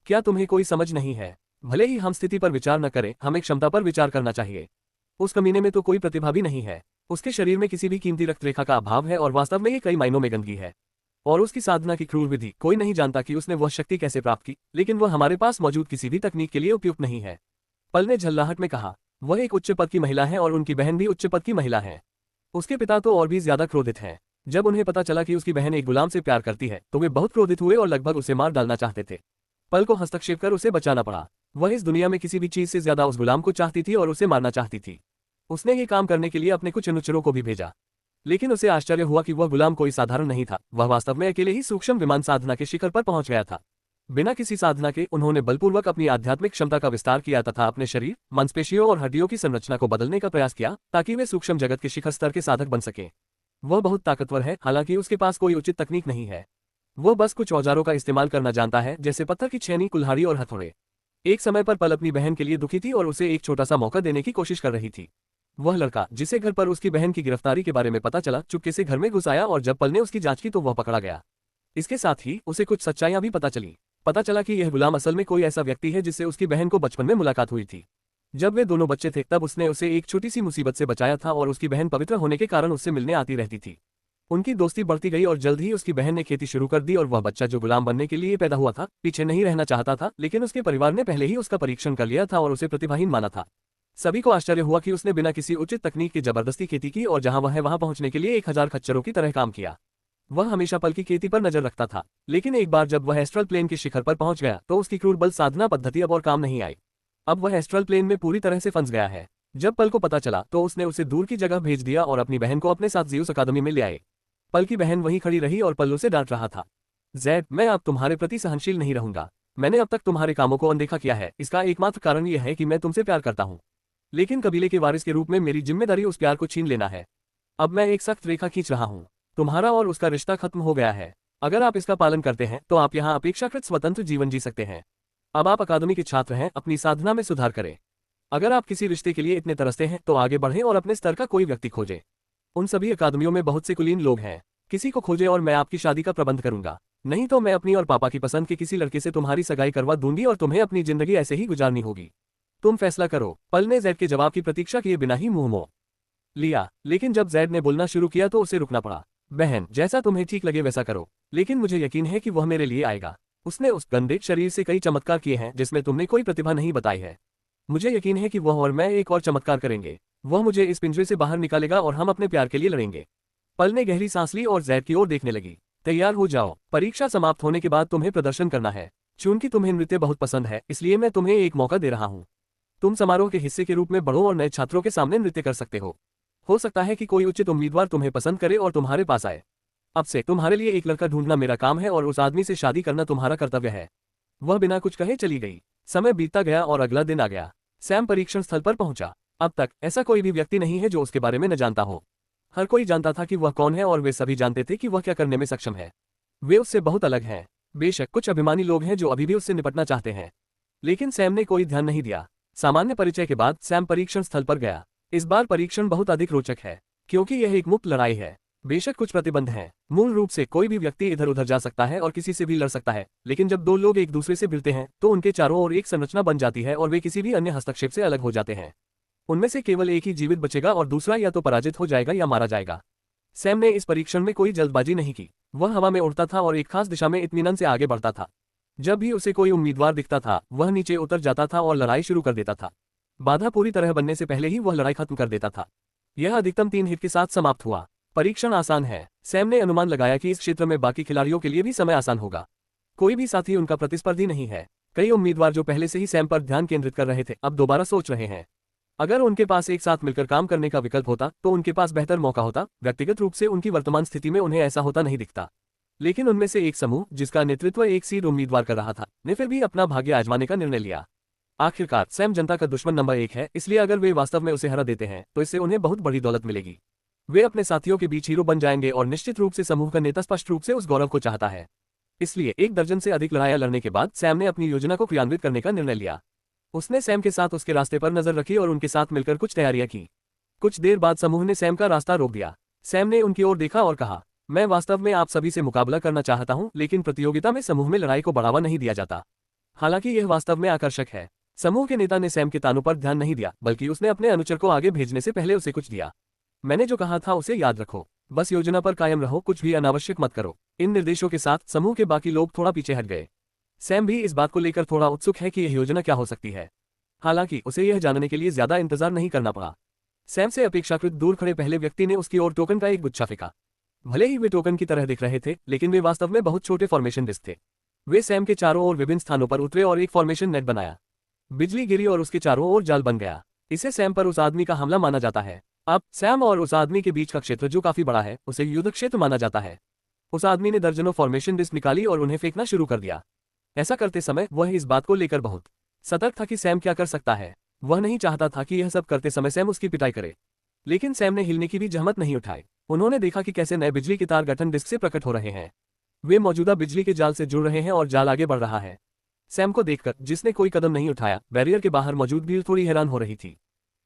क्या तुम्हें कोई समझ नहीं है? भले ही हम स्थिति पर विचार न करें, हमें क्षमता पर विचार करना चाहिए। उस कमीने में तो कोई प्रतिभा भी नहीं है। उसके शरीर में किसी भी कीमती रक्तरेखा का अभाव है और वास्तव में ये कई मायनों में गंदगी है। और उसकी साधना की क्रूर विधि, कोई नहीं जानता कि उसने वह शक्ति कैसे प्राप्त की, लेकिन वह हमारे पास मौजूद किसी भी तकनीक के लिए उपयुक्त नहीं है। पल ने झल्लाहट में कहा। वह एक उच्च पद की महिला है और उनकी बहन भी उच्च पद की महिला है। उसके पिता तो और भी ज्यादा क्रोधित हैं। जब उन्हें पता चला कि उसकी बहन एक गुलाम से प्यार करती है तो वे बहुत क्रोधित हुए और लगभग उसे मार डालना चाहते थे। पल को हस्तक्षेप कर उसे बचाना पड़ा। वह इस दुनिया में किसी भी चीज से ज्यादा उस गुलाम को चाहती थी और उसे मारना चाहती थी। उसने ये काम करने के लिए अपने कुछ अनुचरों को भी भेजा, लेकिन उसे आश्चर्य हुआ कि वह गुलाम कोई साधारण नहीं था। वह वास्तव में अकेले ही सूक्ष्म विमान साधना के शिखर पर पहुंच गया था। बिना किसी साधना के उन्होंने बलपूर्वक अपनी आध्यात्मिक क्षमता का विस्तार किया तथा अपने शरीर, मांसपेशियों और हड्डियों की संरचना को बदलने का प्रयास किया ताकि वे सूक्ष्म जगत के शिखर स्तर के साधक बन सके। वह बहुत ताकतवर है, हालांकि उसके पास कोई उचित तकनीक नहीं है। वो बस कुछ औजारों का इस्तेमाल करना जानता है, जैसे पत्थर की छेनी, कुल्हाड़ी और हथौड़े। एक समय पर पल अपनी बहन के लिए दुखी थी और उसे एक छोटा सा मौका देने की कोशिश कर रही थी। वह लड़का जिसे घर पर उसकी बहन की गिरफ्तारी के बारे में पता चला, चुपके से घर में घुस आया और जब पल ने उसकी जांच की तो वह पकड़ा गया। इसके साथ ही उसे कुछ सच्चाइयां भी पता चली। पता चला कि यह गुलाम असल में कोई ऐसा व्यक्ति है जिससे उसकी बहन को बचपन में मुलाकात हुई थी। जब वे दोनों बच्चे थे तब उसने उसे एक छोटी सी मुसीबत से बचाया था और उसकी बहन पवित्र होने के कारण उससे मिलने आती रहती थी। उनकी दोस्ती बढ़ती गई और जल्द ही उसकी बहन ने खेती शुरू कर दी और वह बच्चा जो गुलाम बनने के लिए पैदा हुआ था पीछे नहीं रहना चाहता था, लेकिन उसके परिवार ने पहले ही उसका परीक्षण कर लिया था और उसे प्रतिभाहीन माना था। सभी को आश्चर्य हुआ कि उसने बिना किसी उचित तकनीक की जबरदस्ती खेती की और जहां वह है वहां पहुंचने के लिए 1000 खच्चरों की तरह काम किया। वह हमेशा पल की खेती पर नजर रखता था, लेकिन एक बार जब वह एस्ट्रल प्लेन के शिखर पर पहुंच गया तो उसकी क्रूर बल साधना पद्धति अब और काम नहीं आई। अब वह एस्ट्रल प्लेन में पूरी तरह से फंस गया है। जब पल को पता चला तो उसने उसे दूर की जगह भेज दिया और अपनी बहन को अपने साथ ज़्यूस अकादमी में ले आए। पल की बहन वहीं खड़ी रही और पल उसे डांट रहा था। ज़ैड, मैं अब तुम्हारे प्रति सहनशील नहीं रहूंगा। मैंने अब तक तुम्हारे कामों को अनदेखा किया है। इसका एकमात्र कारण यह है कि मैं तुमसे प्यार करता हूँ, लेकिन कबीले के वारिस के रूप में मेरी जिम्मेदारी उस प्यार को छीन लेना है। अब मैं एक सख्त रेखा खींच रहा हूँ। तुम्हारा और उसका रिश्ता खत्म हो गया है। अगर आप इसका पालन करते हैं तो आप यहाँ अपेक्षाकृत स्वतंत्र जीवन जी सकते हैं। अब आप अकादमी के छात्र हैं, अपनी साधना में सुधार करें। अगर आप किसी रिश्ते के लिए इतने तरसते हैं तो आगे बढ़ें और अपने स्तर का कोई व्यक्ति खोजें। उन सभी अकादमियों में बहुत से कुलीन लोग हैं। किसी को खोजें और मैं आपकी शादी का प्रबंध करूंगा। नहीं तो मैं अपनी और पापा की पसंद के किसी लड़के से तुम्हारी सगाई करवा दूंगी और तुम्हें अपनी जिंदगी ऐसे ही गुजारनी होगी। तुम फैसला करो। पल ने जैद के जवाब की प्रतीक्षा किए बिना ही मुंह मोड़ लिया, लेकिन जब जैद ने बोलना शुरू किया तो उसे रुकना पड़ा। बहन, जैसा तुम्हें ठीक लगे वैसा करो, लेकिन मुझे यकीन है कि वह मेरे लिए आएगा। उसने उस गंदे शरीर से कई चमत्कार किए हैं जिसमें तुमने कोई प्रतिभा नहीं बताई है। मुझे यकीन है कि वह और मैं एक और चमत्कार करेंगे। वह मुझे इस पिंजरे से बाहर निकालेगा और हम अपने प्यार के लिए लड़ेंगे। पल ने गहरी सांस ली और जैद की ओर देखने लगी। तैयार हो जाओ, परीक्षा समाप्त होने के बाद तुम्हें प्रदर्शन करना है। चूंकि तुम्हें नृत्य बहुत पसंद है, इसलिए मैं तुम्हें एक मौका दे रहा हूँ। तुम समारोह के हिस्से के रूप में बड़ों और नए छात्रों के सामने नृत्य कर सकते हो। हो सकता है कि कोई उचित उम्मीदवार तुम्हें पसंद करे और तुम्हारे पास आए। अब से तुम्हारे लिए एक लड़का ढूंढना मेरा काम है और उस आदमी से शादी करना तुम्हारा कर्तव्य है। वह बिना कुछ कहे चली गई। समय बीतता गया और अगला दिन आ गया। सैम परीक्षण स्थल पर पहुंचा। अब तक ऐसा कोई भी व्यक्ति नहीं है जो उसके बारे में न जानता हो। हर कोई जानता था कि वह कौन है और वे सभी जानते थे कि वह क्या करने में सक्षम है। वे उससे बहुत अलग हैं। बेशक कुछ अभिमानी लोग हैं जो अभी भी उससे निपटना चाहते हैं, लेकिन सैम ने कोई ध्यान नहीं दिया। सामान्य परिचय के बाद सैम परीक्षण स्थल पर गया। इस बार परीक्षण बहुत अधिक रोचक है, क्योंकि यह एक मुक्त लड़ाई है। बेशक कुछ प्रतिबंध हैं। मूल रूप से कोई भी व्यक्ति इधर उधर जा सकता है और किसी से भी लड़ सकता है, लेकिन जब दो लोग एक दूसरे से भिड़ते हैं तो उनके चारों ओर एक संरचना बन जाती है और वे किसी भी अन्य हस्तक्षेप से अलग हो जाते हैं। उनमें से केवल एक ही जीवित बचेगा और दूसरा या तो पराजित हो जाएगा या मारा जाएगा। सैम ने इस परीक्षण में कोई जल्दबाजी नहीं की। वह हवा में उड़ता था और एक खास दिशा में इत्मीनान से आगे बढ़ता था। जब भी उसे कोई उम्मीदवार दिखता था, वह नीचे उतर जाता था और लड़ाई शुरू कर देता था। बाधा पूरी तरह बनने से पहले ही वह लड़ाई खत्म कर देता था। यह अधिकतम 3 हिट के साथ समाप्त हुआ। परीक्षण आसान है। सैम ने अनुमान लगाया कि इस क्षेत्र में बाकी खिलाड़ियों के लिए भी समय आसान होगा। कोई भी साथी उनका प्रतिस्पर्धी नहीं है। कई उम्मीदवार जो पहले से ही सैम पर ध्यान केंद्रित कर रहे थे, अब दोबारा सोच रहे हैं। अगर उनके पास एक साथ मिलकर काम करने का विकल्प होता तो उनके पास बेहतर मौका होता। व्यक्तिगत रूप से उनकी वर्तमान स्थिति में उन्हें ऐसा होता नहीं दिखता, लेकिन उनमें से एक समूह, जिसका नेतृत्व एक सीड उम्मीदवार कर रहा था, ने फिर भी अपना भाग्य आजमाने का निर्णय लिया। आखिरकार सैम जनता का दुश्मन नंबर 1 है, इसलिए अगर वे वास्तव में उसे हरा देते हैं तो इससे उन्हें बहुत बड़ी दौलत मिलेगी। वे अपने साथियों के बीच हीरो बन जाएंगे और निश्चित रूप से समूह का नेता स्पष्ट रूप से उस गौरव को चाहता है। इसलिए 1 दर्जन से अधिक लड़ाइयां लड़ने के बाद सैम ने अपनी योजना को क्रियान्वित करने का निर्णय लिया। उसने सैम के साथ उसके रास्ते पर नजर रखी और उनके साथ मिलकर कुछ तैयारियां की। कुछ देर बाद समूह ने सैम का रास्ता रोक दिया। सैम ने उनकी ओर देखा और कहा, मैं वास्तव में आप सभी से मुकाबला करना चाहता हूं, लेकिन प्रतियोगिता में समूह में लड़ाई को बढ़ावा नहीं दिया जाता। हालांकि यह वास्तव में आकर्षक है। समूह के नेता ने सैम के तानों पर ध्यान नहीं दिया, बल्कि उसने अपने अनुचर को आगे भेजने से पहले उसे कुछ दिया। मैंने जो कहा था उसे याद रखो। बस योजना पर कायम रहो, कुछ भी अनावश्यक मत करो। इन निर्देशों के साथ समूह के बाकी लोग थोड़ा पीछे हट गए। सैम भी इस बात को लेकर थोड़ा उत्सुक है कि यह योजना क्या हो सकती है। हालांकि उसे यह जानने के लिए ज्यादा इंतजार नहीं करना पड़ा। सैम से अपेक्षाकृत दूर खड़े पहले व्यक्ति ने उसकी ओर टोकन का एक गुच्छा फेंका। भले ही वे टोकन की तरह दिख रहे थे, लेकिन वे वास्तव में बहुत छोटे फॉर्मेशन डिस्क थे। वे सैम के चारों ओर विभिन्न स्थानों पर उतरे और एक फॉर्मेशन नेट बनाया। बिजली गिरी और उसके चारों ओर जाल बन गया। इसे सैम पर उस आदमी का हमला माना जाता है। अब सैम और उस आदमी के बीच का क्षेत्र, जो काफी बड़ा है, उसे युद्ध क्षेत्र माना जाता है। उस आदमी ने दर्जनों फॉर्मेशन डिस्क निकाली और उन्हें फेंकना शुरू कर दिया। ऐसा करते समय वह इस बात को लेकर बहुत सतर्क था कि सैम क्या कर सकता है। वह नहीं चाहता था कि यह सब करते समय सैम उसकी पिटाई करे, लेकिन सैम ने हिलने की भी जहमत नहीं उठाई। उन्होंने देखा कि कैसे नए बिजली के तार गठन डिस्क से प्रकट हो रहे हैं। वे मौजूदा बिजली के जाल से जुड़ रहे हैं और जाल आगे बढ़ रहा है। सैम को देखकर, जिसने कोई कदम नहीं उठाया, बैरियर के बाहर मौजूद भीड़ थोड़ी हैरान हो रही थी।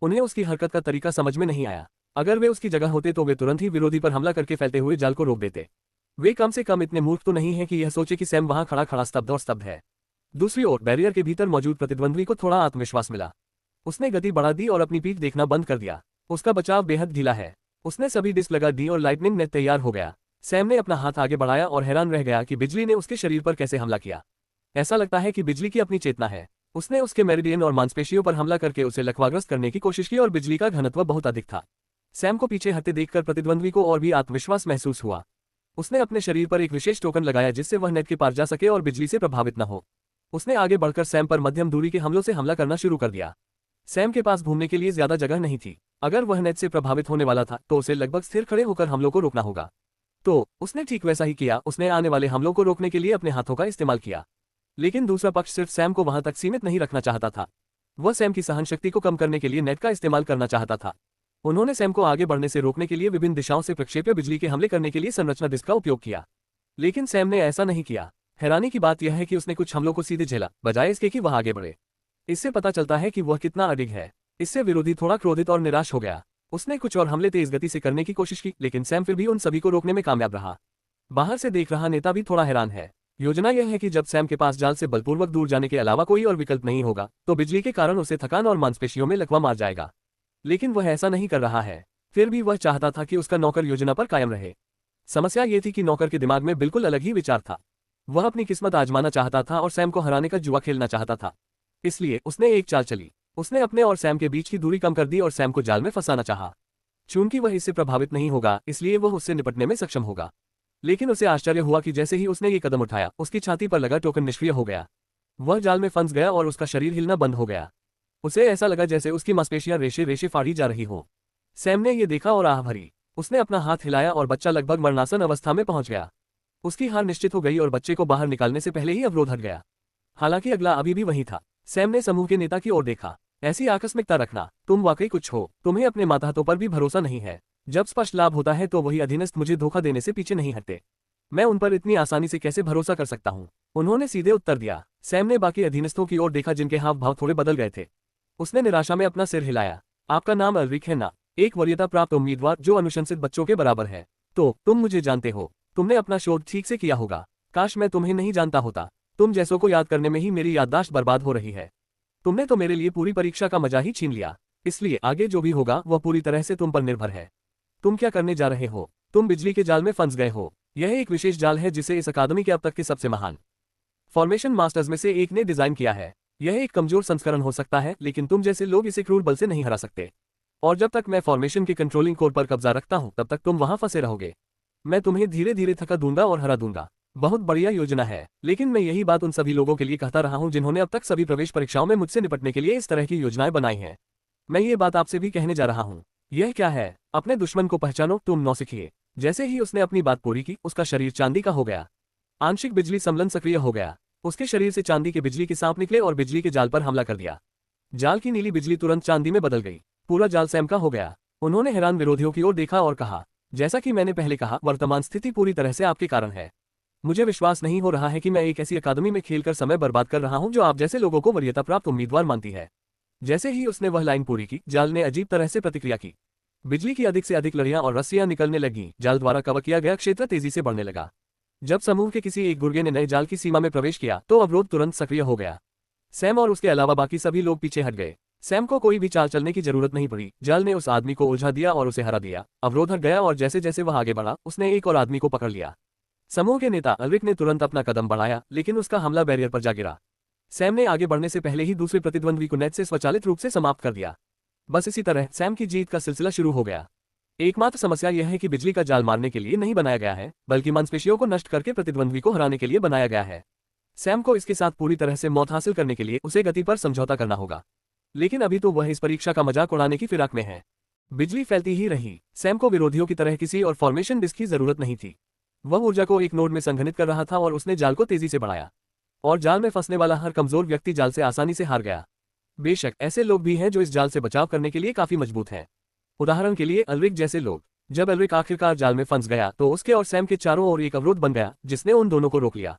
उन्हें उसकी हरकत का तरीका समझ में नहीं आया। अगर वे उसकी जगह होते तो वे तुरंत ही विरोधी पर हमला करके फैलते हुए जाल को रोक देते। वे कम से कम इतने मूर्ख तो नहीं है कि यह सोचे कि सैम वहां खड़ा खड़ा स्तब्ध है। दूसरी ओर बैरियर के भीतर मौजूद प्रतिद्वंद्वी को थोड़ा आत्मविश्वास मिला। उसने गति बढ़ा दी और अपनी पीठ देखना बंद कर दिया। उसका बचाव बेहद ढीला है। उसने सभी डिस्क लगा दी और लाइटनिंग नेट तैयार हो गया। सैम ने अपना हाथ आगे बढ़ाया और हैरान रह गया कि बिजली ने उसके शरीर पर कैसे हमला किया। ऐसा लगता है कि बिजली की अपनी चेतना है। उसने उसके मेरिडियन और मांसपेशियों पर हमला करके उसे लकवाग्रस्त करने की कोशिश की और बिजली का घनत्व बहुत अधिक था। सैम को पीछे हटते देखकर प्रतिद्वंद्वी को और भी आत्मविश्वास महसूस हुआ। उसने अपने शरीर पर एक विशेष टोकन लगाया जिससे वह नेट के पार जा सके और बिजली से प्रभावित न हो। उसने आगे बढ़कर सैम पर मध्यम दूरी के हमलों से हमला करना शुरू कर दिया। सैम के पास घूमने के लिए ज्यादा जगह नहीं थी। अगर वह नेट से प्रभावित होने वाला था तो उसे लगभग स्थिर खड़े होकर हमलों को रोकना होगा। तो उसने ठीक वैसा ही किया। उसने आने वाले हमलों को रोकने के लिए अपने हाथों का इस्तेमाल किया। लेकिन दूसरा पक्ष सिर्फ सैम को वहां तक सीमित नहीं रखना चाहता था। वह सैम की सहनशक्ति को कम करने के लिए नेट का इस्तेमाल करना चाहता था। उन्होंने सैम को आगे बढ़ने से रोकने के लिए विभिन्न दिशाओं से प्रक्षेप्य बिजली के हमले करने के लिए संरचना डिस्क का उपयोग किया, लेकिन सैम ने ऐसा नहीं किया। हैरानी की बात यह है कि उसने कुछ हमलों को सीधे झेला, बजाय इसके कि वह आगे बढ़े। इससे पता चलता है कि वह कितना अडिग है। इससे विरोधी थोड़ा क्रोधित और निराश हो गया। उसने कुछ और हमले तेज गति से करने की कोशिश की, लेकिन सैम फिर भी उन सभी को रोकने में कामयाब रहा। बाहर से देख रहा नेता भी थोड़ा हैरान है। योजना यह है कि जब सैम के पास जाल से बलपूर्वक दूर जाने के अलावा कोई और विकल्प नहीं होगा तो बिजली के कारण उसे थकान और मांसपेशियों में लकवा मार जाएगा। लेकिन वह ऐसा नहीं कर रहा है। फिर भी वह चाहता था कि उसका नौकर योजना पर कायम रहे। समस्या ये थी कि नौकर के दिमाग में बिल्कुल अलग ही विचार था। वह अपनी किस्मत आजमाना चाहता था और सैम को हराने का जुआ खेलना चाहता था। इसलिए उसने एक चाल चली। उसने अपने और सैम के बीच की दूरी कम कर दी और सैम को जाल में फंसाना चाहा। चूंकि वह इससे प्रभावित नहीं होगा इसलिए वह उससे निपटने में सक्षम होगा। लेकिन उसे आश्चर्य हुआ कि जैसे ही उसने ये कदम उठाया उसकी छाती पर लगा टोकन निष्क्रिय हो गया। वह जाल में फंस गया और उसका शरीर हिलना बंद हो गया। उसे ऐसा लगा जैसे उसकी मांसपेशियां रेशे रेशे फाड़ी जा रही हो। सैम ने यह देखा और आह भरी। उसने अपना हाथ हिलाया और बच्चा लगभग मरणासन अवस्था में पहुंच गया। उसकी हार निश्चित हो गई और बच्चे को बाहर निकालने से पहले ही अवरोध हट गया। हालांकि अगला अभी भी वही था। सैम ने समूह के नेता की ओर देखा। ऐसी आकस्मिकता रखना, तुम वाकई कुछ हो। तुम्हें अपने माताहतों पर भी भरोसा नहीं है। जब स्पष्ट लाभ होता है तो वही अधीनस्थ मुझे धोखा देने से पीछे नहीं हटते। मैं उन पर इतनी आसानी से कैसे भरोसा कर सकता हूँ? उन्होंने सीधे उत्तर दिया। सैम ने बाकी अधीनस्थों की ओर देखा जिनके हाव भाव थोड़े बदल गए थे। उसने निराशा में अपना सिर हिलाया। आपका नाम अल्रिक है ना? एक वरीयता प्राप्त उम्मीदवार जो अनुशंसित बच्चों के बराबर है। तो तुम मुझे जानते हो। तुमने अपना शोध ठीक से किया होगा। काश मैं तुम्हें नहीं जानता होता। तुम जैसों को याद करने में ही मेरी याददाश्त बर्बाद हो रही है। तुमने तो मेरे लिए पूरी परीक्षा का मजा ही छीन लिया। इसलिए आगे जो भी होगा वह पूरी तरह से तुम पर निर्भर है। तुम क्या करने जा रहे हो? तुम बिजली के जाल में फंस गए हो। यह एक विशेष जाल है जिसे इस अकादमी के अब तक के सबसे महान फॉर्मेशन मास्टर्स में से एक ने डिजाइन किया है। यह एक कमजोर संस्करण हो सकता है लेकिन तुम जैसे लोग इसे क्रूर बल से नहीं हरा सकते। और जब तक मैं फॉर्मेशन के कंट्रोलिंग कोर पर कब्जा रखता हूं तब तक तुम वहां फंसे रहोगे। मैं तुम्हें धीरे धीरे थका दूंगा और हरा दूंगा। बहुत बढ़िया योजना है, लेकिन मैं यही बात उन सभी लोगों के लिए कहता रहा हूं जिन्होंने अब तक सभी प्रवेश परीक्षाओं में मुझसे निपटने के लिए इस तरह की योजनाएं बनाई हैं। मैं ये बात आपसे भी कहने जा रहा हूं। यह क्या है? अपने दुश्मन को पहचानो, तुम नौसिखिए। जैसे ही उसने अपनी बात पूरी की उसका शरीर चांदी का हो गया। आंशिक बिजली सम्लन सक्रिय हो गया। उसके शरीर से चांदी के बिजली के सांप निकले और बिजली के जाल पर हमला कर दिया। जाल की नीली बिजली तुरंत चांदी में बदल गई। पूरा जाल सैम का हो गया। उन्होंने हैरान विरोधियों की ओर देखा और कहा, जैसा कि मैंने पहले कहा, वर्तमान स्थिति पूरी तरह से आपके कारण है। मुझे विश्वास नहीं हो रहा है कि मैं एक ऐसी अकादमी में खेलकर समय बर्बाद कर रहा हूं जो आप जैसे लोगों को वरीयता प्राप्त उम्मीदवार मानती है। जैसे ही उसने वह लाइन पूरी की, जाल ने अजीब तरह से प्रतिक्रिया की। बिजली की अधिक से अधिक लड़ियां और रस्सियां निकलने लगीं। जाल द्वारा कवर किया गया क्षेत्र तेजी से बढ़ने लगा। जब समूह के किसी एक गुर्गे ने नए जाल की सीमा में प्रवेश किया तो अवरोध तुरंत सक्रिय हो गया। सैम और उसके अलावा बाकी सभी लोग पीछे हट गए। सैम को कोई भी चाल चलने की जरूरत नहीं पड़ी। जाल ने उस आदमी को उलझा दिया और उसे हरा दिया। अवरोध हट गया और जैसे जैसे वह आगे बढ़ा उसने एक और आदमी को पकड़ लिया। समूह के नेता अल्रिक ने तुरंत अपना कदम बढ़ाया लेकिन उसका हमला बैरियर पर जा गिरा। सैम ने आगे बढ़ने से पहले ही दूसरे प्रतिद्वंद्वी को नेट से स्वचालित रूप से समाप्त कर दिया। बस इसी तरह सैम की जीत का सिलसिला शुरू हो गया। एकमात्र समस्या यह है कि बिजली का जाल मारने के लिए नहीं बनाया गया है बल्कि मांसपेशियों को नष्ट करके प्रतिद्वंद्वी को हराने के लिए बनाया गया है। सैम को इसके साथ पूरी तरह से मौत हासिल करने के लिए उसे गति पर समझौता करना होगा। लेकिन अभी तो वह इस परीक्षा का मजाक उड़ाने की फिराक में है। बिजली फैलती ही रही। सैम को विरोधियों की तरह किसी और फॉर्मेशन डिस्क की जरूरत नहीं थी। वह ऊर्जा को एक नोड में संघनित कर रहा था और उसने जाल को तेजी से बढ़ाया। और जाल में फंसने वाला हर कमजोर व्यक्ति जाल से आसानी से हार गया। बेशक ऐसे लोग भी हैं जो इस जाल से बचाव करने के लिए काफी मजबूत हैं। उदाहरण के लिए अल्रिक जैसे लोग। जब अल्रिक आखिरकार जाल में फंस गया तो उसके और सैम के चारों ओर एक अवरोध बन गया जिसने उन दोनों को रोक लिया।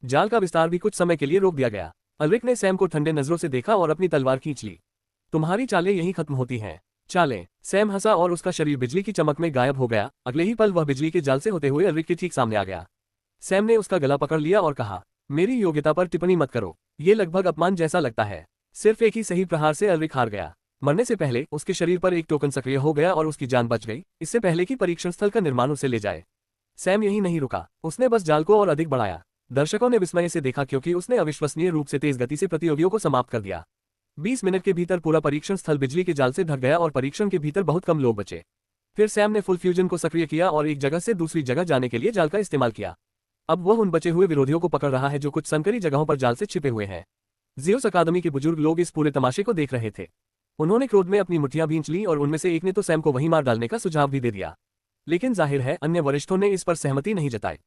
जाल का विस्तार भी कुछ समय के लिए रोक दिया गया। अल्रिक ने सैम को ठंडे नजरों से देखा और अपनी तलवार खींच ली। तुम्हारी चालें यहीं खत्म होती हैं। चालें। सैम हंसा और उसका शरीर बिजली की चमक में गायब हो गया। अगले ही पल वह बिजली के जाल से होते हुए अल्रिक के ठीक सामने आ गया। सैम ने उसका गला पकड़ लिया और कहा, मेरी योग्यता पर टिप्पणी मत करो। ये लगभग अपमान जैसा लगता है। सिर्फ एक ही सही प्रहार से अल्रिक हार गया। मरने से पहले उसके शरीर पर एक टोकन सक्रिय हो गया और उसकी जान बच गई, इससे पहले कि परीक्षण स्थल का निर्माण उसे ले जाए। सैम यही नहीं रुका। उसने बस जाल को और अधिक बढ़ाया। दर्शकों ने विस्मय से देखा क्योंकि उसने अविश्वसनीय रूप से तेज गति से प्रतियोगियों को समाप्त कर दिया। 20 मिनट के भीतर पूरा परीक्षण स्थल बिजली के जाल से ढक गया और परीक्षण के भीतर बहुत कम लोग बचे। फिर सैम ने फुल फ्यूजन को सक्रिय किया और एक जगह से दूसरी जगह जाने के लिए जाल का इस्तेमाल किया। अब वह उन बचे हुए विरोधियों को पकड़ रहा है जो कुछ संकरी जगहों पर जाल से छिपे हुए हैं। ज़ीउस अकादमी के बुजुर्ग लोग इस पूरे तमाशे को देख रहे थे। उन्होंने क्रोध में अपनी मुट्ठियां भींच ली और उनमें से एक ने तो सैम को वहीं मार डालने का सुझाव भी दे दिया। लेकिन जाहिर है अन्य वरिष्ठों ने इस पर सहमति नहीं जताई।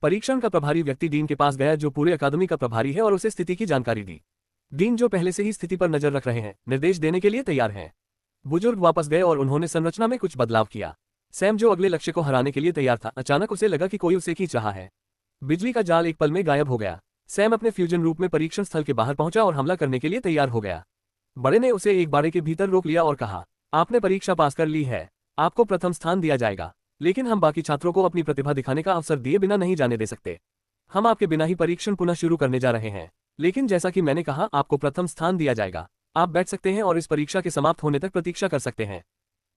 परीक्षण का प्रभारी व्यक्ति डीन के पास गया जो पूरे अकादमी का प्रभारी है और उसे स्थिति की जानकारी दी। डीन जो पहले से ही स्थिति पर नजर रख रहे हैं, निर्देश देने के लिए तैयार हैं। बुजुर्ग वापस गए और उन्होंने संरचना में कुछ बदलाव किया। सैम जो अगले लक्ष्य को हराने के लिए तैयार था, अचानक उसे लगा कि कोई उसे खींच रहा है। बिजली का जाल एक पल में गायब हो गया। सैम अपने फ्यूजन रूप में परीक्षण स्थल के बाहर पहुंचा और हमला करने के लिए तैयार हो गया। बड़े ने उसे एक बाड़े के भीतर रोक लिया और कहा, आपने परीक्षा पास कर ली है, आपको प्रथम स्थान दिया जाएगा। लेकिन हम बाकी छात्रों को अपनी प्रतिभा दिखाने का अवसर दिए बिना नहीं जाने दे सकते। हम आपके बिना ही परीक्षण पुनः शुरू करने जा रहे हैं। लेकिन जैसा कि मैंने कहा, आपको प्रथम स्थान दिया जाएगा। आप बैठ सकते हैं और इस परीक्षा के समाप्त होने तक प्रतीक्षा कर सकते हैं।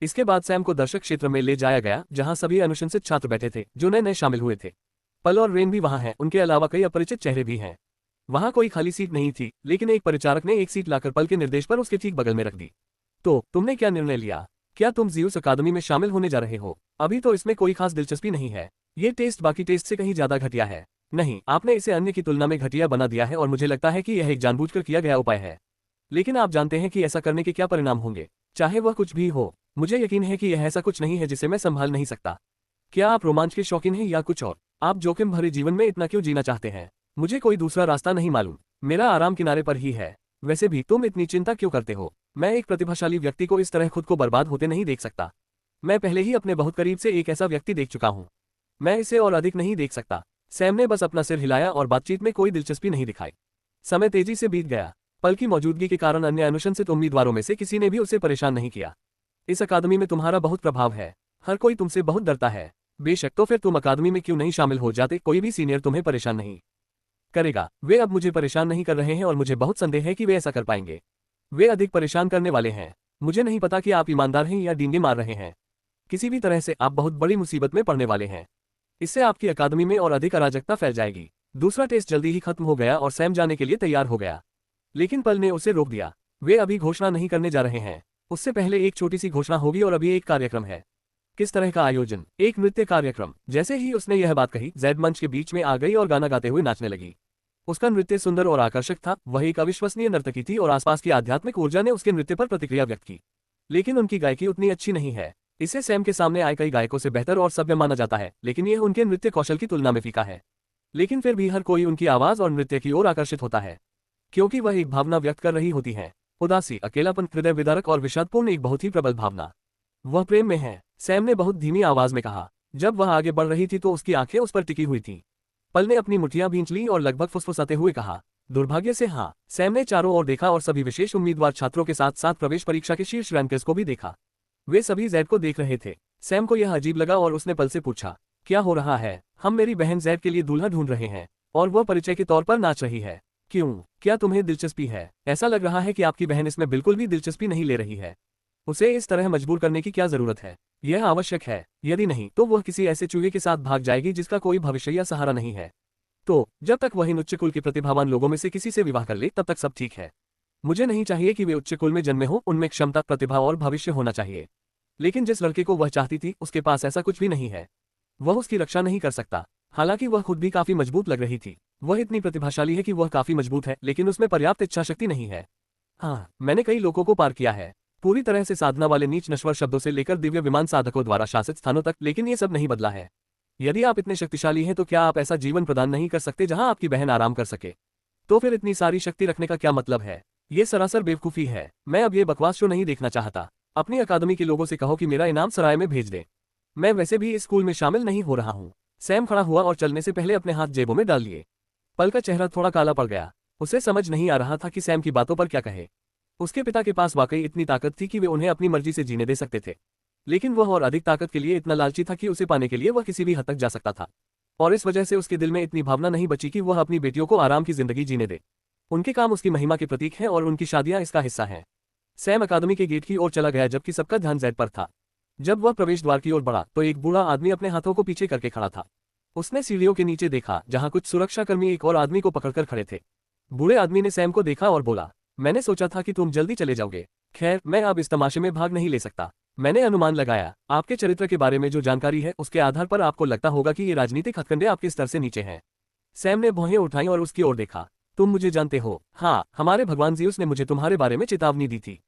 इसके बाद सैम को दर्शक क्षेत्र में ले जाया गया, जहां सभी अनुशंसित छात्र बैठे थे जो नए नए शामिल हुए थे। पल और रेन भी वहां हैं, उनके अलावा कई अपरिचित चेहरे भी हैं। वहां कोई खाली सीट नहीं थी, लेकिन एक परिचारक ने एक सीट लाकर पल के निर्देश पर उसके ठीक बगल में रख दी। तो तुमने क्या निर्णय लिया? क्या तुम ज़ीउस अकादमी में शामिल होने जा रहे हो? अभी तो इसमें कोई खास दिलचस्पी नहीं है। ये टेस्ट बाकी टेस्ट से कहीं ज्यादा घटिया है। नहीं, आपने इसे अन्य की तुलना में घटिया बना दिया है और मुझे लगता है कि यह एक जानबूझकर किया गया उपाय है। लेकिन आप जानते हैं कि ऐसा करने के क्या परिणाम होंगे, चाहे वह कुछ भी हो। मुझे यकीन है कि यह ऐसा कुछ नहीं है जिसे मैं संभाल नहीं सकता। क्या आप रोमांच के शौकीन हैं या कुछ और? आप जोखिम भरे जीवन में इतना क्यों जीना चाहते हैं? मुझे कोई दूसरा रास्ता नहीं मालूम। मेरा आराम किनारे पर ही है। वैसे भी तुम इतनी चिंता क्यों करते हो? मैं एक प्रतिभाशाली व्यक्ति को इस तरह खुद को बर्बाद होते नहीं देख सकता। मैं पहले ही अपने बहुत करीब से एक ऐसा व्यक्ति देख चुका हूं। मैं इसे और अधिक नहीं देख सकता। सैम ने बस अपना सिर हिलाया और बातचीत में कोई दिलचस्पी नहीं दिखाई। समय तेजी से बीत गया। पल की मौजूदगी के कारण अन्य अनुशंसित उम्मीदवारों में से किसी ने भी उसे परेशान नहीं किया। इस अकादमी में तुम्हारा बहुत प्रभाव है। हर कोई तुमसे बहुत डरता है। बेशक, तो फिर तुम अकादमी में क्यों नहीं शामिल हो जाते? कोई भी सीनियर तुम्हें परेशान नहीं करेगा। वे अब मुझे परेशान नहीं कर रहे हैं और मुझे बहुत संदेह है कि वे ऐसा कर पाएंगे। वे अधिक परेशान करने वाले हैं। मुझे नहीं पता कि आप ईमानदार हैं या डींगे मार रहे हैं। किसी भी तरह से आप बहुत बड़ी मुसीबत में पड़ने वाले हैं। इससे आपकी अकादमी में और अधिक अराजकता फैल जाएगी। दूसरा टेस्ट जल्दी ही खत्म हो गया और सैम जाने के लिए तैयार हो गया, लेकिन पल ने उसे रोक दिया। वे अभी घोषणा नहीं करने जा रहे हैं। उससे पहले एक छोटी सी घोषणा होगी और अभी एक कार्यक्रम है। किस तरह का आयोजन? एक नृत्य कार्यक्रम। जैसे ही उसने यह बात कही, जैड मंच के बीच में आ गई और गाना गाते हुए नाचने लगी। उसका नृत्य सुंदर और आकर्षक था। वह एक अविश्वसनीय नर्तकी थी और आसपास की आध्यात्मिक ऊर्जा ने उसके नृत्य पर प्रतिक्रिया व्यक्त की। लेकिन उनकी गायकी उतनी अच्छी नहीं है। इसे सैम के सामने आए कई गायकों से बेहतर और सभ्य माना जाता है, लेकिन यह उनके नृत्य कौशल की तुलना में फीका है। लेकिन फिर भी हर कोई उनकी आवाज और नृत्य की ओर आकर्षित होता है, क्योंकि वह एक भावना व्यक्त कर रही होती है। उदासी, अकेलापन, हृदय विदारक और विषादपूर्ण एक बहुत ही प्रबल भावना। वह प्रेम में है, सैम ने बहुत धीमी आवाज में कहा। जब वह आगे बढ़ रही थी तो उसकी आंखें उस पर टिकी हुई थीं। पल ने अपनी मुठ्ठियां भींच लीं और लगभग फुसफुसाते हुए कहा, दुर्भाग्य से हाँ। सैम ने चारों ओर देखा और सभी विशेष उम्मीदवार छात्रों के साथ साथ प्रवेश परीक्षा के शीर्ष रैंकर्स को भी देखा। वे सभी जैड को देख रहे थे। सैम को यह अजीब लगा और उसने पल से पूछा, क्या हो रहा है? हम मेरी बहन जैड के लिए दूल्हा ढूंढ रहे हैं और वह परिचय के तौर पर नाच रही है। क्यों? क्या तुम्हें दिलचस्पी है? ऐसा लग रहा है कि आपकी बहन इसमें बिल्कुल भी दिलचस्पी नहीं ले रही है। उसे इस तरह मजबूर करने की क्या जरूरत है? यह आवश्यक है। यदि नहीं तो वह किसी ऐसे चूहे के साथ भाग जाएगी जिसका कोई भविष्य या सहारा नहीं है। तो जब तक वह इन उच्च कुल के प्रतिभावान लोगों में से किसी से विवाह कर ले तब तक सब ठीक है। मुझे नहीं चाहिए कि वे उच्च कुल में जन्मे हो। उनमें क्षमता, प्रतिभा और भविष्य होना चाहिए। लेकिन जिस लड़के को वह चाहती थी उसके पास ऐसा कुछ भी नहीं है। वह उसकी रक्षा नहीं कर सकता। हालांकि वह खुद भी काफी मजबूत लग रही थी। वह इतनी प्रतिभाशाली है कि वह काफी मजबूत है, लेकिन उसमें पर्याप्त इच्छाशक्ति नहीं है। हाँ, मैंने कई लोगों को पार किया है, पूरी तरह से साधना वाले नीच नश्वर शब्दों से लेकर दिव्य विमान साधकों द्वारा शासित स्थानों तक, लेकिन ये सब नहीं बदला है। यदि आप इतने शक्तिशाली हैं तो क्या आप ऐसा जीवन प्रदान नहीं कर सकते जहां आपकी बहन आराम कर सके? तो फिर इतनी सारी शक्ति रखने का क्या मतलब है? ये सरासर बेवकूफी है। मैं अब ये बकवास शो नहीं देखना चाहता। अपनी अकादमी के लोगों से कहो कि मेरा इनाम सराय में भेज दे। मैं वैसे भी इस स्कूल में शामिल नहीं हो रहा हूँ। सैम खड़ा हुआ और चलने से पहले अपने हाथ जेबों में डाल लिए। पल का चेहरा थोड़ा काला पड़ गया। उसे समझ नहीं आ रहा था कि सैम की बातों पर क्या कहे। उसके पिता के पास वाकई इतनी ताकत थी कि वे उन्हें अपनी मर्जी से जीने दे सकते थे, लेकिन वह और अधिक ताकत के लिए इतना लालची था कि उसे पाने के लिए वह किसी भी हद तक जा सकता था। और इस वजह से उसके दिल में इतनी भावना नहीं बची कि वह अपनी बेटियों को आराम की जिंदगी जीने दे। उनके काम उसकी महिमा के प्रतीक हैं और उनकी शादियां इसका हिस्सा हैं। सैम अकादमी के गेट की ओर चला गया जबकि सबका ध्यान जैड पर था। जब वह प्रवेश द्वार की ओर बढ़ा तो एक बूढ़ा आदमी अपने हाथों को पीछे करके खड़ा था। उसने सीढ़ियों के नीचे देखा जहां कुछ सुरक्षाकर्मी एक और आदमी को पकड़कर खड़े थे। बूढ़े आदमी ने सैम को देखा और बोला, मैंने सोचा था कि तुम जल्दी चले जाओगे। खैर, मैं अब इस तमाशे में भाग नहीं ले सकता। मैंने अनुमान लगाया, आपके चरित्र के बारे में जो जानकारी है उसके आधार पर आपको लगता होगा कि ये राजनीतिक हथकंडे आपके स्तर से नीचे हैं। सैम ने भौहें उठाई और उसकी ओर देखा। तुम मुझे जानते हो? हाँ, हमारे भगवान ज़ीउस ने मुझे तुम्हारे बारे में चेतावनी दी थी।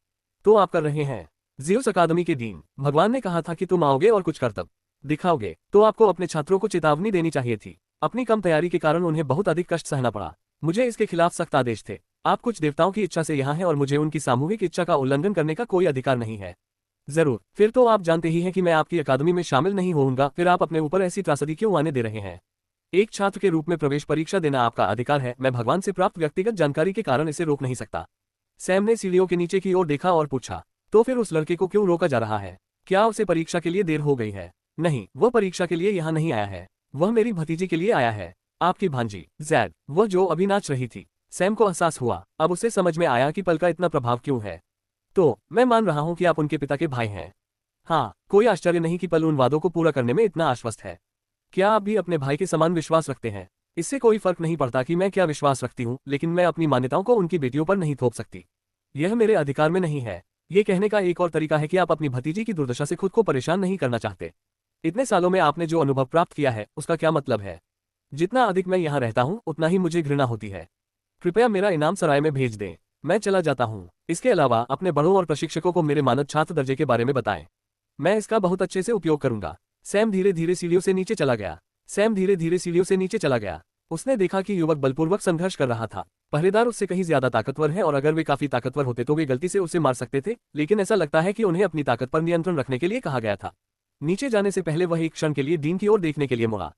तो आप कर रहे हैं? ज़ीउस अकादमी के डीन, भगवान ने कहा था कि तुम आओगे और कुछ करतब दिखाओगे, तो आपको अपने छात्रों को चेतावनी देनी चाहिए थी। अपनी कम तैयारी के कारण उन्हें बहुत अधिक कष्ट सहना पड़ा। मुझे इसके खिलाफ सख्त आदेश थे। आप कुछ देवताओं की इच्छा से यहाँ हैं और मुझे उनकी सामूहिक इच्छा का उल्लंघन करने का कोई अधिकार नहीं है। जरूर, फिर तो आप जानते ही हैं कि मैं आपकी अकादमी में शामिल नहीं होऊंगा। फिर आप अपने ऊपर ऐसी त्रासदी क्यों आने दे रहे हैं? एक छात्र के रूप में प्रवेश परीक्षा देना आपका अधिकार है। मैं भगवान से प्राप्त व्यक्तिगत जानकारी के कारण इसे रोक नहीं सकता। सैम ने सीढ़ियों के नीचे की ओर देखा और पूछा, तो फिर उस लड़के को क्यों रोका जा रहा है? क्या उसे परीक्षा के लिए देर हो गई है? नहीं, वह परीक्षा के लिए यहाँ नहीं आया है। वह मेरी भतीजी के लिए आया है। आपकी भांजी, जैद, वह जो अभी नाच रही थी। सैम को एहसास हुआ, अब उसे समझ में आया कि पल का इतना प्रभाव क्यों है। तो, मैं मान रहा हूँ कि आप उनके पिता के भाई हैं। हाँ, कोई आश्चर्य नहीं कि पल उन वादों को पूरा करने में इतना आश्वस्त है। क्या आप भी अपने भाई के समान विश्वास रखते हैं? इससे कोई फर्क नहीं पड़ता कि मैं क्या विश्वास रखती हूँ, लेकिन मैं अपनी मान्यताओं को उनकी बेटियों पर नहीं थोप सकती। यह मेरे अधिकार में नहीं है। ये कहने का एक और तरीका है कि आप अपनी भतीजी की दुर्दशा से खुद को परेशान नहीं करना चाहते। इतने सालों में आपने जो अनुभव प्राप्त किया है, उसका क्या मतलब है? जितना अधिक मैं यहाँ रहता हूँ, उतना ही मुझे घृणा होती है। कृपया मेरा इनाम सराय में भेज दें। मैं चला जाता हूँ। इसके अलावा अपने बड़ों और प्रशिक्षकों को मेरे मानद छात्र दर्जे के बारे में बताएं। मैं इसका बहुत अच्छे से उपयोग करूंगा। सैम धीरे धीरे सीढ़ियों से नीचे चला गया। सैम धीरे धीरे सीढ़ियों से नीचे चला गया। उसने देखा कि युवक बलपूर्वक संघर्ष कर रहा था। पहरेदार उससे कहीं ज्यादा ताकतवर है और अगर वे काफी ताकतवर होते तो वे गलती से उसे मार सकते थे, लेकिन ऐसा लगता है कि उन्हें अपनी ताकत पर नियंत्रण रखने के लिए कहा गया था। नीचे जाने से पहले वह एक क्षण के लिए डीन की ओर देखने के लिए मुड़ा।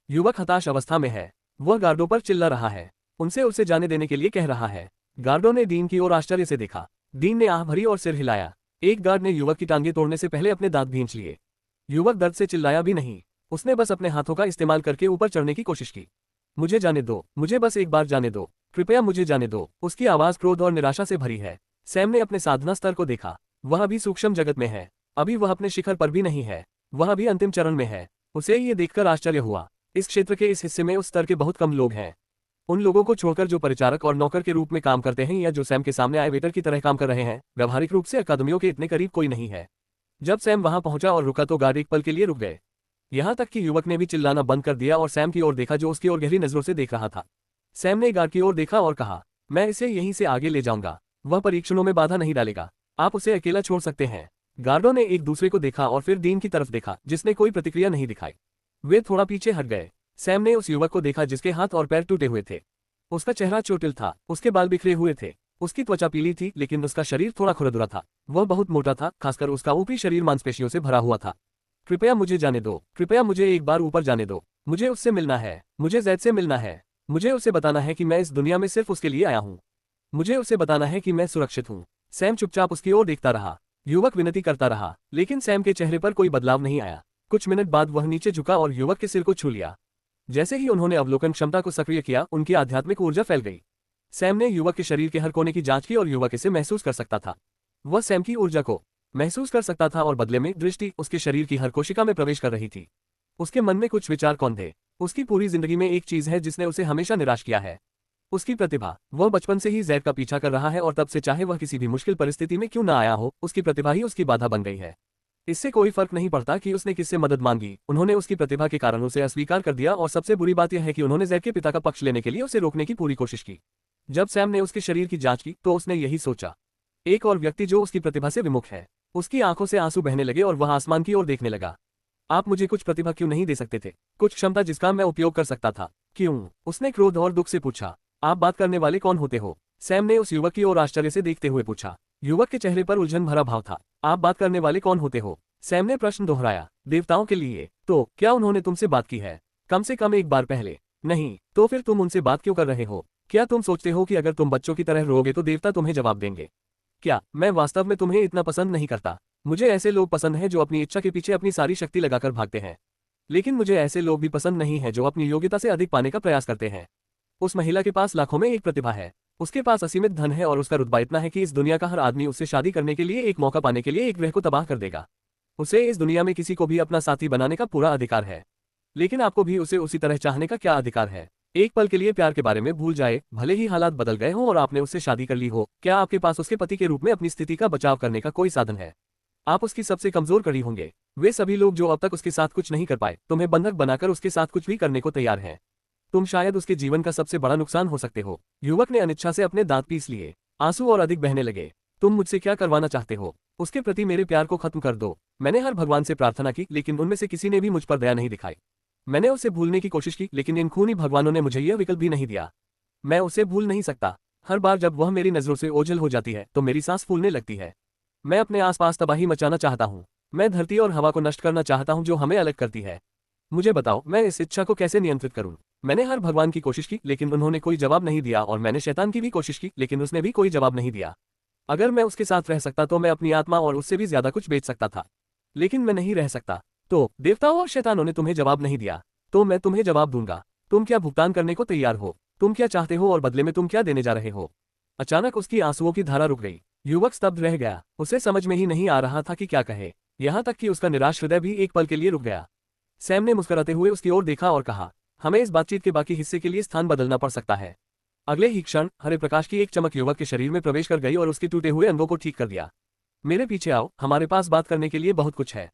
युवक हताश अवस्था में है। वह गार्डों पर चिल्ला रहा है। उनसे उसे जाने देने के लिए कह रहा है। गार्डों ने डीन की ओर आश्चर्य से देखा। डीन ने आह भरी और सिर हिलाया। एक गार्ड ने युवक की टांगे तोड़ने से पहले अपने दांत भींच लिए। युवक दर्द से चिल्लाया भी नहीं। उसने बस अपने हाथों का इस्तेमाल करके ऊपर चढ़ने की कोशिश की। मुझे जाने दो, मुझे बस एक बार जाने दो, कृपया मुझे जाने दो। उसकी आवाज क्रोध और निराशा से भरी है। सैम ने अपने साधना स्तर को देखा। वह अभी सूक्ष्म जगत में है। अभी वह अपने शिखर पर भी नहीं है। वह अभी अंतिम चरण में है। उसे ये देखकर आश्चर्य हुआ। इस क्षेत्र के इस हिस्से में उस स्तर के बहुत कम लोग हैं। उन लोगों को छोड़कर जो परिचारक और नौकर के रूप में काम करते हैं या जो सैम के सामने आए वेटर की तरह काम कर रहे हैं, व्यावहारिक रूप से अकादमियों के इतने करीब कोई नहीं है। जब सैम वहां पहुंचा और रुका तो गार्ड एक पल के लिए रुक गए। यहां तक कि युवक ने भी चिल्लाना बंद कर दिया और सैम की ओर देखा जो उसकी ओर गहरी नजरों से देख रहा था। सैम ने गार्ड की ओर देखा और कहा, मैं इसे यहीं से आगे ले जाऊंगा। वह परीक्षणों में बाधा नहीं डालेगा। आप उसे अकेला छोड़ सकते हैं। गार्डों ने एक दूसरे को देखा और फिर डीन की तरफ देखा, जिसने कोई प्रतिक्रिया नहीं दिखाई। वे थोड़ा पीछे हट गए। सैम ने उस युवक को देखा जिसके हाथ और पैर टूटे हुए थे। उसका चेहरा चोटिल था। उसके बाल बिखरे हुए थे। उसकी त्वचा पीली थी, लेकिन उसका शरीर थोड़ा खुरदुरा था। वह बहुत मोटा था, खासकर उसका ऊपरी शरीर मांसपेशियों से भरा हुआ था। कृपया मुझे जाने दो, कृपया मुझे एक बार ऊपर जाने दो। मुझे उससे मिलना है। मुझे जैद से मिलना है। मुझे उसे बताना है कि मैं इस दुनिया में सिर्फ उसके लिए आया हूँ। मुझे उसे बताना है कि मैं सुरक्षित हूँ। सैम चुपचाप उसकी ओर देखता रहा। युवक विनती करता रहा, लेकिन सैम के चेहरे पर कोई बदलाव नहीं आया। कुछ मिनट बाद वह नीचे झुका और युवक के सिर को छू लिया। जैसे ही उन्होंने अवलोकन क्षमता को सक्रिय किया, उनकी आध्यात्मिक ऊर्जा फैल गई। सैम ने युवक के शरीर के हर कोने की जांच की और युवक इसे महसूस कर सकता था। वह सैम की ऊर्जा को महसूस कर सकता था और बदले में दृष्टि उसके शरीर की हर कोशिका में प्रवेश कर रही थी। उसके मन में कुछ विचार कौन थे। उसकी पूरी जिंदगी में एक चीज है जिसने उसे हमेशा निराश किया है, उसकी प्रतिभा। वह बचपन से ही जैद का पीछा कर रहा है और तब से चाहे वह किसी भी मुश्किल परिस्थिति में क्यों न आया हो, उसकी प्रतिभा ही उसकी बाधा बन गई है। इससे कोई फर्क नहीं पड़ता कि उसने किससे मदद मांगी, उन्होंने उसकी प्रतिभा के कारण उसे अस्वीकार कर दिया और सबसे बुरी बात यह है कि उन्होंने जैद के पिता का पक्ष लेने के लिए उसे रोकने की पूरी कोशिश की। जब सैम ने उसके शरीर की जांच की तो उसने यही सोचा, एक और व्यक्ति जो उसकी प्रतिभा से विमुख है। उसकी आंखों से आंसू बहने लगे और वह आसमान की ओर देखने लगा। आप मुझे कुछ प्रतिभा क्यों नहीं दे सकते थे, कुछ क्षमता जिसका मैं उपयोग कर सकता था? क्यों? उसने क्रोध और दुख से पूछा। आप बात करने वाले कौन होते हो? सैम ने उस युवक की ओर आश्चर्य से देखते हुए पूछा। युवक के चेहरे पर उलझन भरा भाव था। आप बात करने वाले कौन होते हो? सैम ने प्रश्न दोहराया। देवताओं के लिए? तो क्या उन्होंने तुमसे बात की है? कम से कम एक बार पहले? नहीं, तो फिर तुम उनसे बात क्यों कर रहे हो? क्या तुम सोचते हो कि अगर तुम बच्चों की तरह रोगे तो देवता तुम्हें जवाब देंगे? क्या मैं वास्तव में तुम्हें इतना पसंद नहीं करता? मुझे ऐसे लोग पसंद हैं जो अपनी इच्छा के पीछे अपनी सारी शक्ति लगाकर भागते हैं, लेकिन मुझे ऐसे लोग भी पसंद नहीं हैं जो अपनी योग्यता से अधिक पाने का प्रयास करते हैं। उस महिला के पास लाखों में एक प्रतिभा है। उसके पास असीमित धन है और उसका रुतबा इतना है कि इस दुनिया का हर आदमी उससे शादी करने के लिए एक मौका पाने के लिए एक ग्रह को तबाह कर देगा। उसे इस दुनिया में किसी को भी अपना साथी बनाने का पूरा अधिकार है, लेकिन आपको भी उसे उसी तरह चाहने का क्या अधिकार है? एक पल के लिए प्यार के बारे में भूल जाए, भले ही हालात बदल गए हों और आपने उससे शादी कर ली हो। क्या आपके पास उसके पति के रूप में अपनी स्थिति का बचाव करने का कोई साधन है? आप उसकी सबसे कमजोर कड़ी होंगे। वे सभी लोग जो अब तक उसके साथ कुछ नहीं कर पाए, तुम्हें बंधक बनाकर उसके साथ कुछ भी करने को तैयार हैं। तुम शायद उसके जीवन का सबसे बड़ा नुकसान हो सकते हो। युवक ने अनिच्छा से अपने दांत पीस लिए। आंसू और अधिक बहने लगे। तुम मुझसे क्या करवाना चाहते हो? उसके प्रति मेरे प्यार को खत्म कर दो। मैंने हर भगवान से प्रार्थना की, लेकिन उनमें से किसी ने भी मुझ पर दया नहीं दिखाई। मैंने उसे भूलने की कोशिश की, लेकिन इन खूनी भगवानों ने मुझे यह विकल्प भी नहीं दिया। मैं उसे भूल नहीं सकता। हर बार जब वह मेरी नजरों से ओझल हो जाती है तो मेरी सांस फूलने लगती है। मैं अपने आसपास तबाही मचाना चाहता हूँ। मैं धरती और हवा को नष्ट करना चाहता हूँ जो हमें अलग करती है। मुझे बताओ, मैं इस इच्छा को कैसे नियंत्रित करूं? मैंने हर भगवान की कोशिश की, लेकिन उन्होंने कोई जवाब नहीं दिया, और मैंने शैतान की भी कोशिश की, लेकिन उसने भी कोई जवाब नहीं दिया। अगर मैं उसके साथ रह सकता तो मैं अपनी आत्मा और उससे भी ज्यादा कुछ बेच सकता था, लेकिन मैं नहीं रह सकता। तो देवताओं और शैतानों ने तुम्हें जवाब नहीं दिया, तो मैं तुम्हें जवाब दूंगा। तुम क्या भुगतान करने को तैयार हो? तुम क्या चाहते हो और बदले में तुम क्या देने जा रहे हो? अचानक उसकी आंसुओं की धारा रुक गई। युवक स्तब्ध रह गया। उसे समझ में ही नहीं आ रहा था कि क्या कहे। यहाँ तक कि उसका निराश हृदय भी एक पल के लिए रुक गया। सैम ने मुस्कुराते हुए उसकी ओर देखा और कहा, हमें इस बातचीत के बाकी हिस्से के लिए स्थान बदलना पड़ सकता है। अगले ही क्षण हरे प्रकाश की एक चमक युवक के शरीर में प्रवेश कर गई और उसके टूटे हुए अंगों को ठीक कर दिया। मेरे पीछे आओ, हमारे पास बात करने के लिए बहुत कुछ है।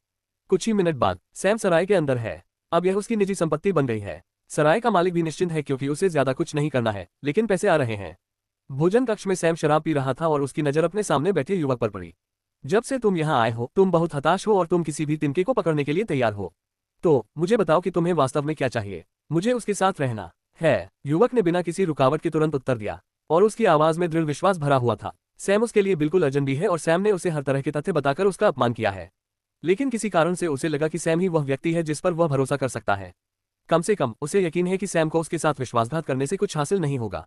कुछ ही मिनट बाद सैम सराय के अंदर है। अब यह उसकी निजी संपत्ति बन गई है। सराय का मालिक भी निश्चिंत है क्योंकि उसे ज्यादा कुछ नहीं करना है, लेकिन पैसे आ रहे हैं। भोजन कक्ष में सैम शराब पी रहा था और उसकी नजर अपने सामने बैठे युवक पर पड़ी। जब से तुम यहाँ आए हो तुम बहुत हताश हो और तुम किसी भी तिनके को पकड़ने के लिए तैयार हो। तो मुझे बताओ कि तुम्हें वास्तव में क्या चाहिए? मुझे उसके साथ रहना है, युवक ने बिना किसी रुकावट के तुरंत उत्तर दिया, और उसकी आवाज में दृढ़ विश्वास भरा हुआ था। सैम उसके लिए बिल्कुल अजनबी है और सैम ने उसे हर तरह के तथ्य बताकर उसका अपमान किया है। लेकिन किसी कारण से उसे लगा कि सैम ही वह व्यक्ति है जिस पर वह भरोसा कर सकता है। कम से कम उसे यकीन है कि सैम को उसके साथ विश्वासघात करने से कुछ हासिल नहीं होगा।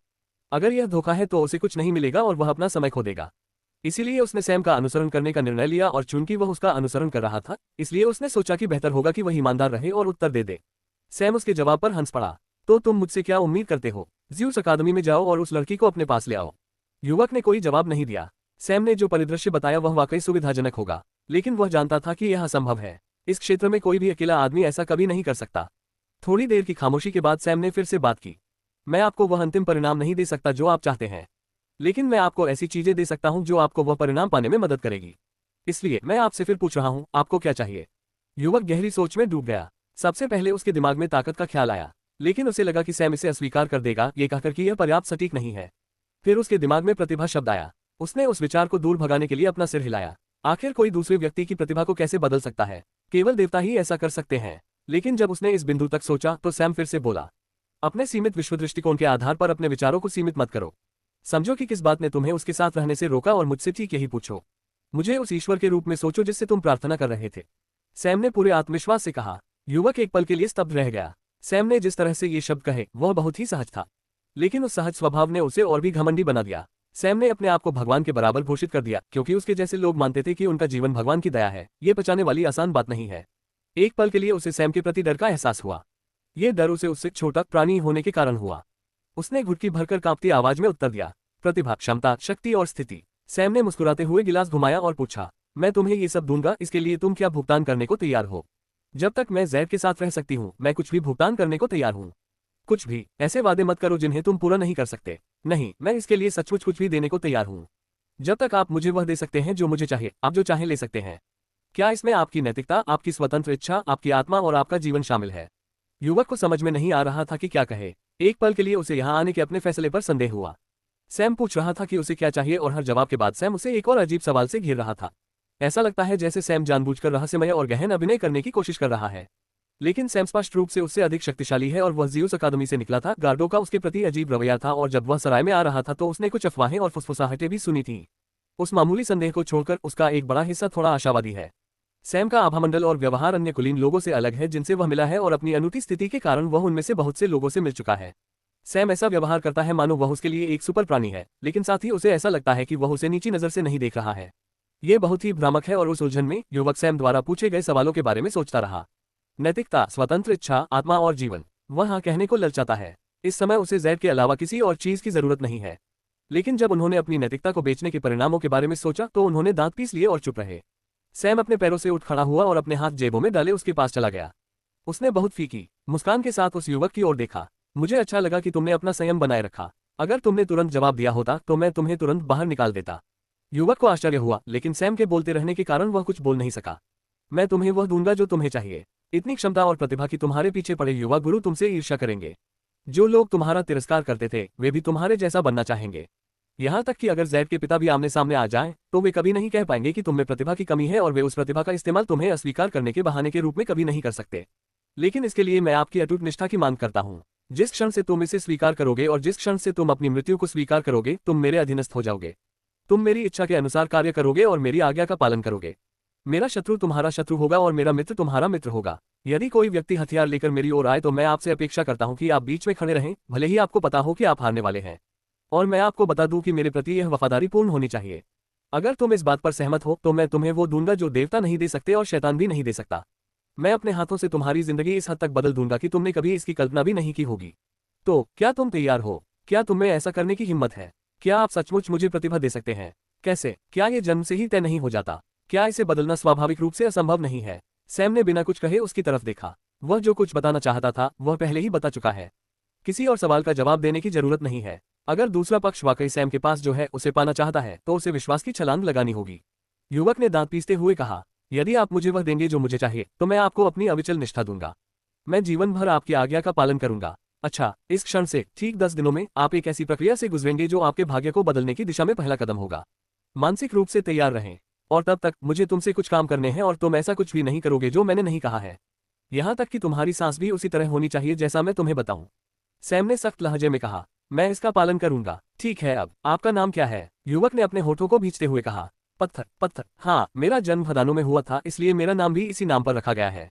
अगर यह धोखा है तो उसे कुछ नहीं मिलेगा और वह अपना समय खो देगा। इसीलिए उसने सैम का अनुसरण करने का निर्णय लिया और चूंकि वह उसका अनुसरण कर रहा था, इसलिए उसने सोचा कि बेहतर होगा कि वह ईमानदार रहे और उत्तर दे दे। सैम उसके जवाब पर हंस पड़ा। तो तुम मुझसे क्या उम्मीद करते हो? ज़्यूस अकादमी में जाओ और उस लड़की को अपने पास ले आओ। युवक ने कोई जवाब नहीं दिया। सैम ने जो परिदृश्य बताया वह वाकई सुविधाजनक होगा, लेकिन वह जानता था कि यह असंभव है। इस क्षेत्र में कोई भी अकेला आदमी ऐसा कभी नहीं कर सकता। थोड़ी देर की खामोशी के बाद सैम ने फिर से बात की। मैं आपको वह अंतिम परिणाम नहीं दे सकता जो आप चाहते हैं, लेकिन मैं आपको ऐसी चीजें दे सकता हूं जो आपको वह परिणाम पाने में मदद करेगी। इसलिए मैं आपसे फिर पूछ रहा हूं, आपको क्या चाहिए? युवक गहरी सोच में डूब गया। सबसे पहले उसके दिमाग में ताकत का ख्याल आया, लेकिन उसे लगा कि सैम इसे अस्वीकार कर देगा, ये कहकर कि यह पर्याप्त सटीक नहीं है। फिर उसके दिमाग में प्रतिभा शब्द आया। उसने उस विचार को दूर भगाने के लिए अपना सिर हिलाया। आखिर कोई दूसरे व्यक्ति की प्रतिभा को कैसे बदल सकता है? केवल देवता ही ऐसा कर सकते हैं। लेकिन जब उसने इस बिंदु तक सोचा तो सैम फिर से बोला, अपने सीमित विश्व दृष्टिकोण के आधार पर अपने विचारों को सीमित मत करो। समझो कि किस बात ने तुम्हें उसके साथ रहने से रोका और मुझसे ठीक यही पूछो। मुझे उस ईश्वर के रूप में सोचो जिससे तुम प्रार्थना कर रहे थे। सैम ने पूरे आत्मविश्वास से कहा। युवक एक पल के लिए स्तब्ध रह गया। सैम ने जिस तरह से ये शब्द कहे वह बहुत ही सहज था, लेकिन उस सहज स्वभाव ने उसे और भी घमंडी बना दिया। सैम ने अपने आप को भगवान के बराबर घोषित कर दिया, क्योंकि उसके जैसे लोग मानते थे कि उनका जीवन भगवान की दया है। ये पचाने वाली आसान बात नहीं है। एक पल के लिए उसे सैम के प्रति डर का एहसास हुआ। ये डर उसे उससे छोटा प्राणी होने के कारण हुआ। उसने घुटकी भरकर कांपती आवाज में उत्तर दिया, प्रतिभा, क्षमता, शक्ति और स्थिति। सैम ने मुस्कुराते हुए गिलास घुमाया और पूछा, मैं तुम्हें ये सब दूंगा, इसके लिए तुम क्या भुगतान करने को तैयार हो? जब तक मैं जैद के साथ रह सकती हूँ मैं कुछ भी भुगतान करने को तैयार हूँ। कुछ भी? ऐसे वादे मत करो जिन्हें तुम पूरा नहीं कर सकते। नहीं, मैं इसके लिए सचमुच कुछ भी देने को तैयार हूँ। जब तक आप मुझे वह दे सकते हैं जो मुझे चाहिए, आप जो चाहें ले सकते हैं। क्या इसमें आपकी नैतिकता, आपकी स्वतंत्र इच्छा, आपकी आत्मा और आपका जीवन शामिल है? युवक को समझ में नहीं आ रहा था कि क्या कहे। एक पल के लिए उसे यहाँ आने के अपने फैसले पर संदेह हुआ। सैम पूछ रहा था कि उसे क्या चाहिए और हर जवाब के बाद सैम उसे एक और अजीब सवाल से घेर रहा था। ऐसा लगता है जैसे सैम जानबूझकर रहस्यमय और गहन अभिनय करने की कोशिश कर रहा है। लेकिन सैम स्पष्ट रूप से उससे अधिक शक्तिशाली है और वह ज़्यूस अकादमी से निकला था। गार्डों का उसके प्रति अजीब रवैया था और जब वह सराय में आ रहा था तो उसने कुछ अफवाहें और फुसफुसाहटें भी सुनी थीं। उस मामूली संदेह को छोड़कर उसका एक बड़ा हिस्सा थोड़ा आशावादी है। सैम का आभामंडल और व्यवहार अन्य कुलीन लोगों से अलग है जिनसे वह मिला है और अपनी अनूठी स्थिति के कारण वह उनमें से बहुत से लोगों से मिल चुका है। सैम ऐसा व्यवहार करता है मानो वह उसके लिए एक सुपर प्राणी है, लेकिन साथ ही उसे ऐसा लगता है कि वह उसे नीची नजर से नहीं देख रहा है। ये बहुत ही भ्रामक है और उस उलझन में युवक सैम द्वारा पूछे गए सवालों के बारे में सोचता रहा। नैतिकता, स्वतंत्र इच्छा, आत्मा और जीवन। वह हाँ कहने को ललचाता है। इस समय उसे जैद के अलावा किसी और चीज की जरूरत नहीं है। लेकिन जब उन्होंने अपनी नैतिकता को बेचने के परिणामों के बारे में सोचा तो उन्होंने दांत पीस लिए और चुप रहे। सैम अपने पैरों से उठ खड़ा हुआ और अपने हाथ जेबों में डाले उसके पास चला गया। उसने बहुत फीकी मुस्कान के साथ उस युवक की ओर देखा। मुझे अच्छा लगा कि तुमने अपना संयम बनाए रखा। अगर तुमने तुरंत जवाब दिया होता तो मैं तुम्हें तुरंत बाहर निकाल देता। युवक को आश्चर्य हुआ, लेकिन सैम के बोलते रहने के कारण वह कुछ बोल नहीं सका। मैं तुम्हें वह दूंगा जो तुम्हें चाहिए। इतनी क्षमता और प्रतिभा की तुम्हारे पीछे पड़े युवा गुरु तुमसे ईर्ष्या करेंगे। जो लोग तुम्हारा तिरस्कार करते थे वे भी तुम्हारे जैसा बनना चाहेंगे। यहाँ तक कि अगर जैद के पिता भी आमने सामने आ जाएं, तो वे कभी नहीं कह पाएंगे कि तुम में प्रतिभा की कमी है और वे उस प्रतिभा का इस्तेमाल तुम्हें अस्वीकार करने के बहाने के रूप में कभी नहीं कर सकते। लेकिन इसके लिए मैं आपकी अटूट निष्ठा की मांग करता हूँ। जिस क्षण से तुम इसे स्वीकार करोगे और जिस क्षण से तुम अपनी मृत्यु को स्वीकार करोगे, तुम मेरे अधीनस्थ हो जाओगे। तुम मेरी इच्छा के अनुसार कार्य करोगे और मेरी आज्ञा का पालन करोगे। मेरा शत्रु तुम्हारा शत्रु होगा और मेरा मित्र तुम्हारा मित्र होगा। यदि कोई व्यक्ति हथियार लेकर मेरी ओर आए तो मैं आपसे अपेक्षा करता हूं कि आप बीच में खड़े रहें, भले ही आपको पता हो कि आप हारने वाले हैं। और मैं आपको बता दूं कि मेरे प्रति यह वफादारी पूर्ण होनी चाहिए। अगर तुम इस बात पर सहमत हो तो मैं तुम्हें वो दूंगा जो देवता नहीं दे सकते और शैतान भी नहीं दे सकता। मैं अपने हाथों से तुम्हारी जिंदगी इस हद तक बदल दूंगा कि तुमने कभी इसकी कल्पना भी नहीं की होगी। तो क्या तुम तैयार हो? क्या तुम में ऐसा करने की हिम्मत है? क्या आप सचमुच मुझे प्रतिभा दे सकते हैं? कैसे? क्या ये जन्म से ही तय नहीं हो जाता? क्या इसे बदलना स्वाभाविक रूप से असंभव नहीं है? सैम ने बिना कुछ कहे उसकी तरफ देखा। वह जो कुछ बताना चाहता था वह पहले ही बता चुका है। किसी और सवाल का जवाब देने की जरूरत नहीं है। अगर दूसरा पक्ष वाकई सैम के पास जो है उसे पाना चाहता है तो उसे विश्वास की छलांग लगानी होगी। युवक ने दांत पीसते हुए कहा, यदि आप मुझे वह देंगे जो मुझे चाहिए तो मैं आपको अपनी अविचल निष्ठा दूंगा। मैं जीवन भर आपकी आज्ञा का पालन करूंगा। अच्छा, इस क्षण से ठीक 10 दिनों में आप एक ऐसी प्रक्रिया से गुजरेंगे जो आपके भाग्य को बदलने की दिशा में पहला कदम होगा। मानसिक रूप से तैयार रहें। और तब तक मुझे तुमसे कुछ काम करने हैं और तुम ऐसा कुछ भी नहीं करोगे जो मैंने नहीं कहा है। यहाँ तक कि तुम्हारी सांस भी उसी तरह होनी चाहिए जैसा मैं तुम्हें बताऊं। सैम ने सख्त लहजे में कहा, मैं इसका पालन करूंगा। ठीक है, अब आपका नाम क्या है? युवक ने अपने होठों को भींचते हुए कहा। पत्थर। पत्थर? हाँ, मेरा जन्म भदानों में हुआ था, इसलिए मेरा नाम भी इसी नाम पर रखा गया है।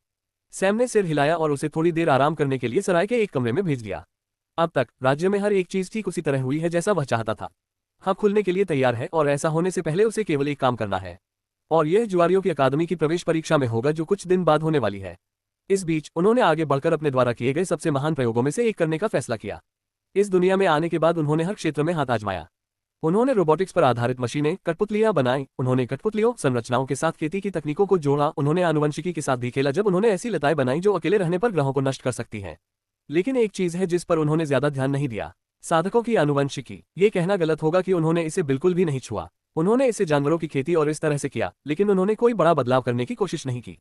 सैम ने सिर हिलाया और उसे थोड़ी देर आराम करने के लिए सराय के एक कमरे में भेज दिया। अब तक राज्य में हर एक चीज ठीक उसी तरह हुई है जैसा वह चाहता था। हब खुलने के लिए तैयार है और ऐसा होने से पहले उसे केवल एक काम करना है। और यह जुआरियों की अकादमी की प्रवेश परीक्षा में होगा जो कुछ दिन बाद होने वाली है। इस बीच उन्होंने आगे बढ़कर अपने द्वारा किए गए सबसे महान प्रयोगों में से एक करने का फैसला किया। इस दुनिया में आने के बाद उन्होंने हर क्षेत्र में हाथ आजमाया। उन्होंने रोबोटिक्स पर आधारित मशीनें, कठपुतलियां बनाई, उन्होंने कठपुतलियों संरचनाओं के साथ खेती की तकनीकों को जोड़ा, उन्होंने आनुवंशिकी के साथ भी खेला जब उन्होंने ऐसी लताएं बनाई जो अकेले रहने पर ग्रहों को नष्ट कर सकती हैं। लेकिन एक चीज है जिस पर उन्होंने ज्यादा ध्यान नहीं दिया, साधकों की आनुवंशिकी। ये कहना गलत होगा कि उन्होंने इसे बिल्कुल भी नहीं छुआ। उन्होंने इसे जानवरों की खेती और इस तरह से किया, लेकिन उन्होंने कोई बड़ा बदलाव करने की कोशिश नहीं की।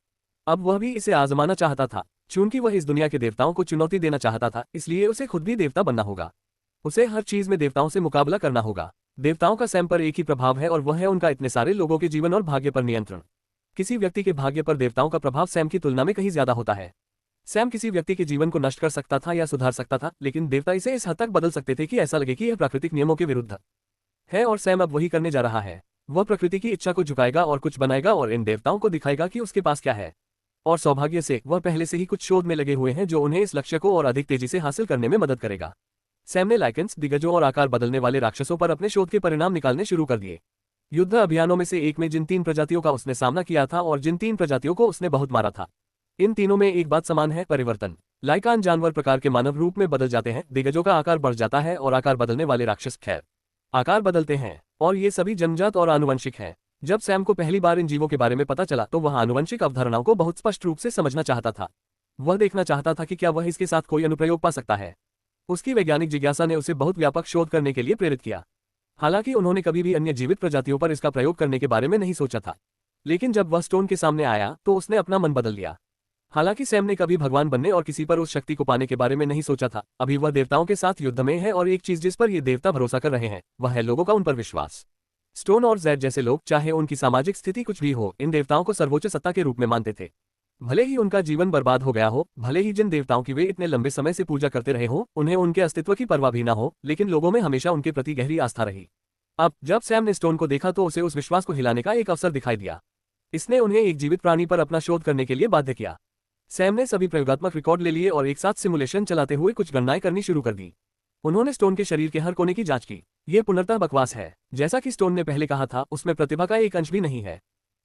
अब वह भी इसे आजमाना चाहता था। चूंकि वह इस दुनिया के देवताओं को चुनौती देना चाहता था, इसलिए उसे खुद भी देवता बनना होगा। उसे हर चीज में देवताओं से मुकाबला करना होगा। देवताओं का सैम पर एक ही प्रभाव है और वह है उनका इतने सारे लोगों के जीवन और भाग्य पर नियंत्रण। किसी व्यक्ति के भाग्य पर देवताओं का प्रभाव सैम की तुलना में कहीं ज्यादा होता है। सैम किसी व्यक्ति के जीवन को नष्ट कर सकता था या सुधार सकता था, लेकिन देवता इसे इस हद तक बदल सकते थे कि ऐसा लगे कि यह प्राकृतिक नियमों के विरुद्ध है। और सैम अब वही करने जा रहा है। वह प्रकृति की इच्छा को झुकाएगा और कुछ बनाएगा और इन देवताओं को दिखाएगा कि उसके पास क्या है। और सौभाग्य से वह पहले से ही कुछ शोध में लगे हुए हैं जो उन्हें इस लक्ष्य को और अधिक तेजी से हासिल करने में मदद करेगा। सैम ने लाइकेंस, दिग्गजों और आकार बदलने वाले राक्षसों पर अपने शोध के परिणाम निकालने शुरू कर दिए। युद्ध अभियानों में से एक में जिन 3 प्रजातियों का उसने सामना किया था और जिन 3 प्रजातियों को उसने बहुत मारा था, इन तीनों में एक बात समान है, परिवर्तन। लाइकान जानवर प्रकार के मानव रूप में बदल जाते हैं, दिग्गजों का आकार बढ़ जाता है और आकार बदलने वाले राक्षस खैर आकार बदलते हैं। और ये सभी जन्मजात और आनुवंशिक हैं। जब सैम को पहली बार इन जीवों के बारे में पता चला तो वह आनुवंशिक अवधारणाओं को बहुत स्पष्ट रूप से समझना चाहता था। वह देखना चाहता था कि क्या वह इसके साथ कोई अनुप्रयोग पा सकता है। उसकी वैज्ञानिक जिज्ञासा ने उसे बहुत व्यापक शोध करने के लिए प्रेरित किया। हालांकि उन्होंने कभी भी अन्य जीवित प्रजातियों पर इसका प्रयोग करने के बारे में नहीं सोचा था। लेकिन जब वह स्टोन के सामने आया तो उसने अपना मन बदल लिया। हालांकि सैम ने कभी भगवान बनने और किसी पर उस शक्ति को पाने के बारे में नहीं सोचा था। अभी वह देवताओं के साथ युद्ध में है और एक चीज जिस पर ये देवता भरोसा कर रहे हैं वह है लोगों का उन पर विश्वास। स्टोन और ज़ेड जैसे लोग, चाहे उनकी सामाजिक स्थिति कुछ भी हो, इन देवताओं को सर्वोच्च सत्ता के रूप में मानते थे। भले ही उनका जीवन बर्बाद हो गया हो, भले ही जिन देवताओं की वे इतने लंबे समय से पूजा करते रहे हो उन्हें उनके अस्तित्व की परवाह भी ना हो, लेकिन लोगों में हमेशा उनके प्रति गहरी आस्था रही। अब जब सैम ने स्टोन को देखा तो उसे उस विश्वास को हिलाने का एक अवसर दिखाई दिया। इसने उन्हें एक जीवित प्राणी पर अपना शोध करने के लिए बाध्य किया। सैम ने सभी प्रयोगात्मक रिकॉर्ड ले लिए और एक साथ सिमुलेशन चलाते हुए कुछ गणनाएं करनी शुरू कर दी। उन्होंने स्टोन के शरीर के हर कोने की जांच की। यह पूर्णतः बकवास है। जैसा कि स्टोन ने पहले कहा था, उसमें प्रतिभा का एक अंश भी नहीं है।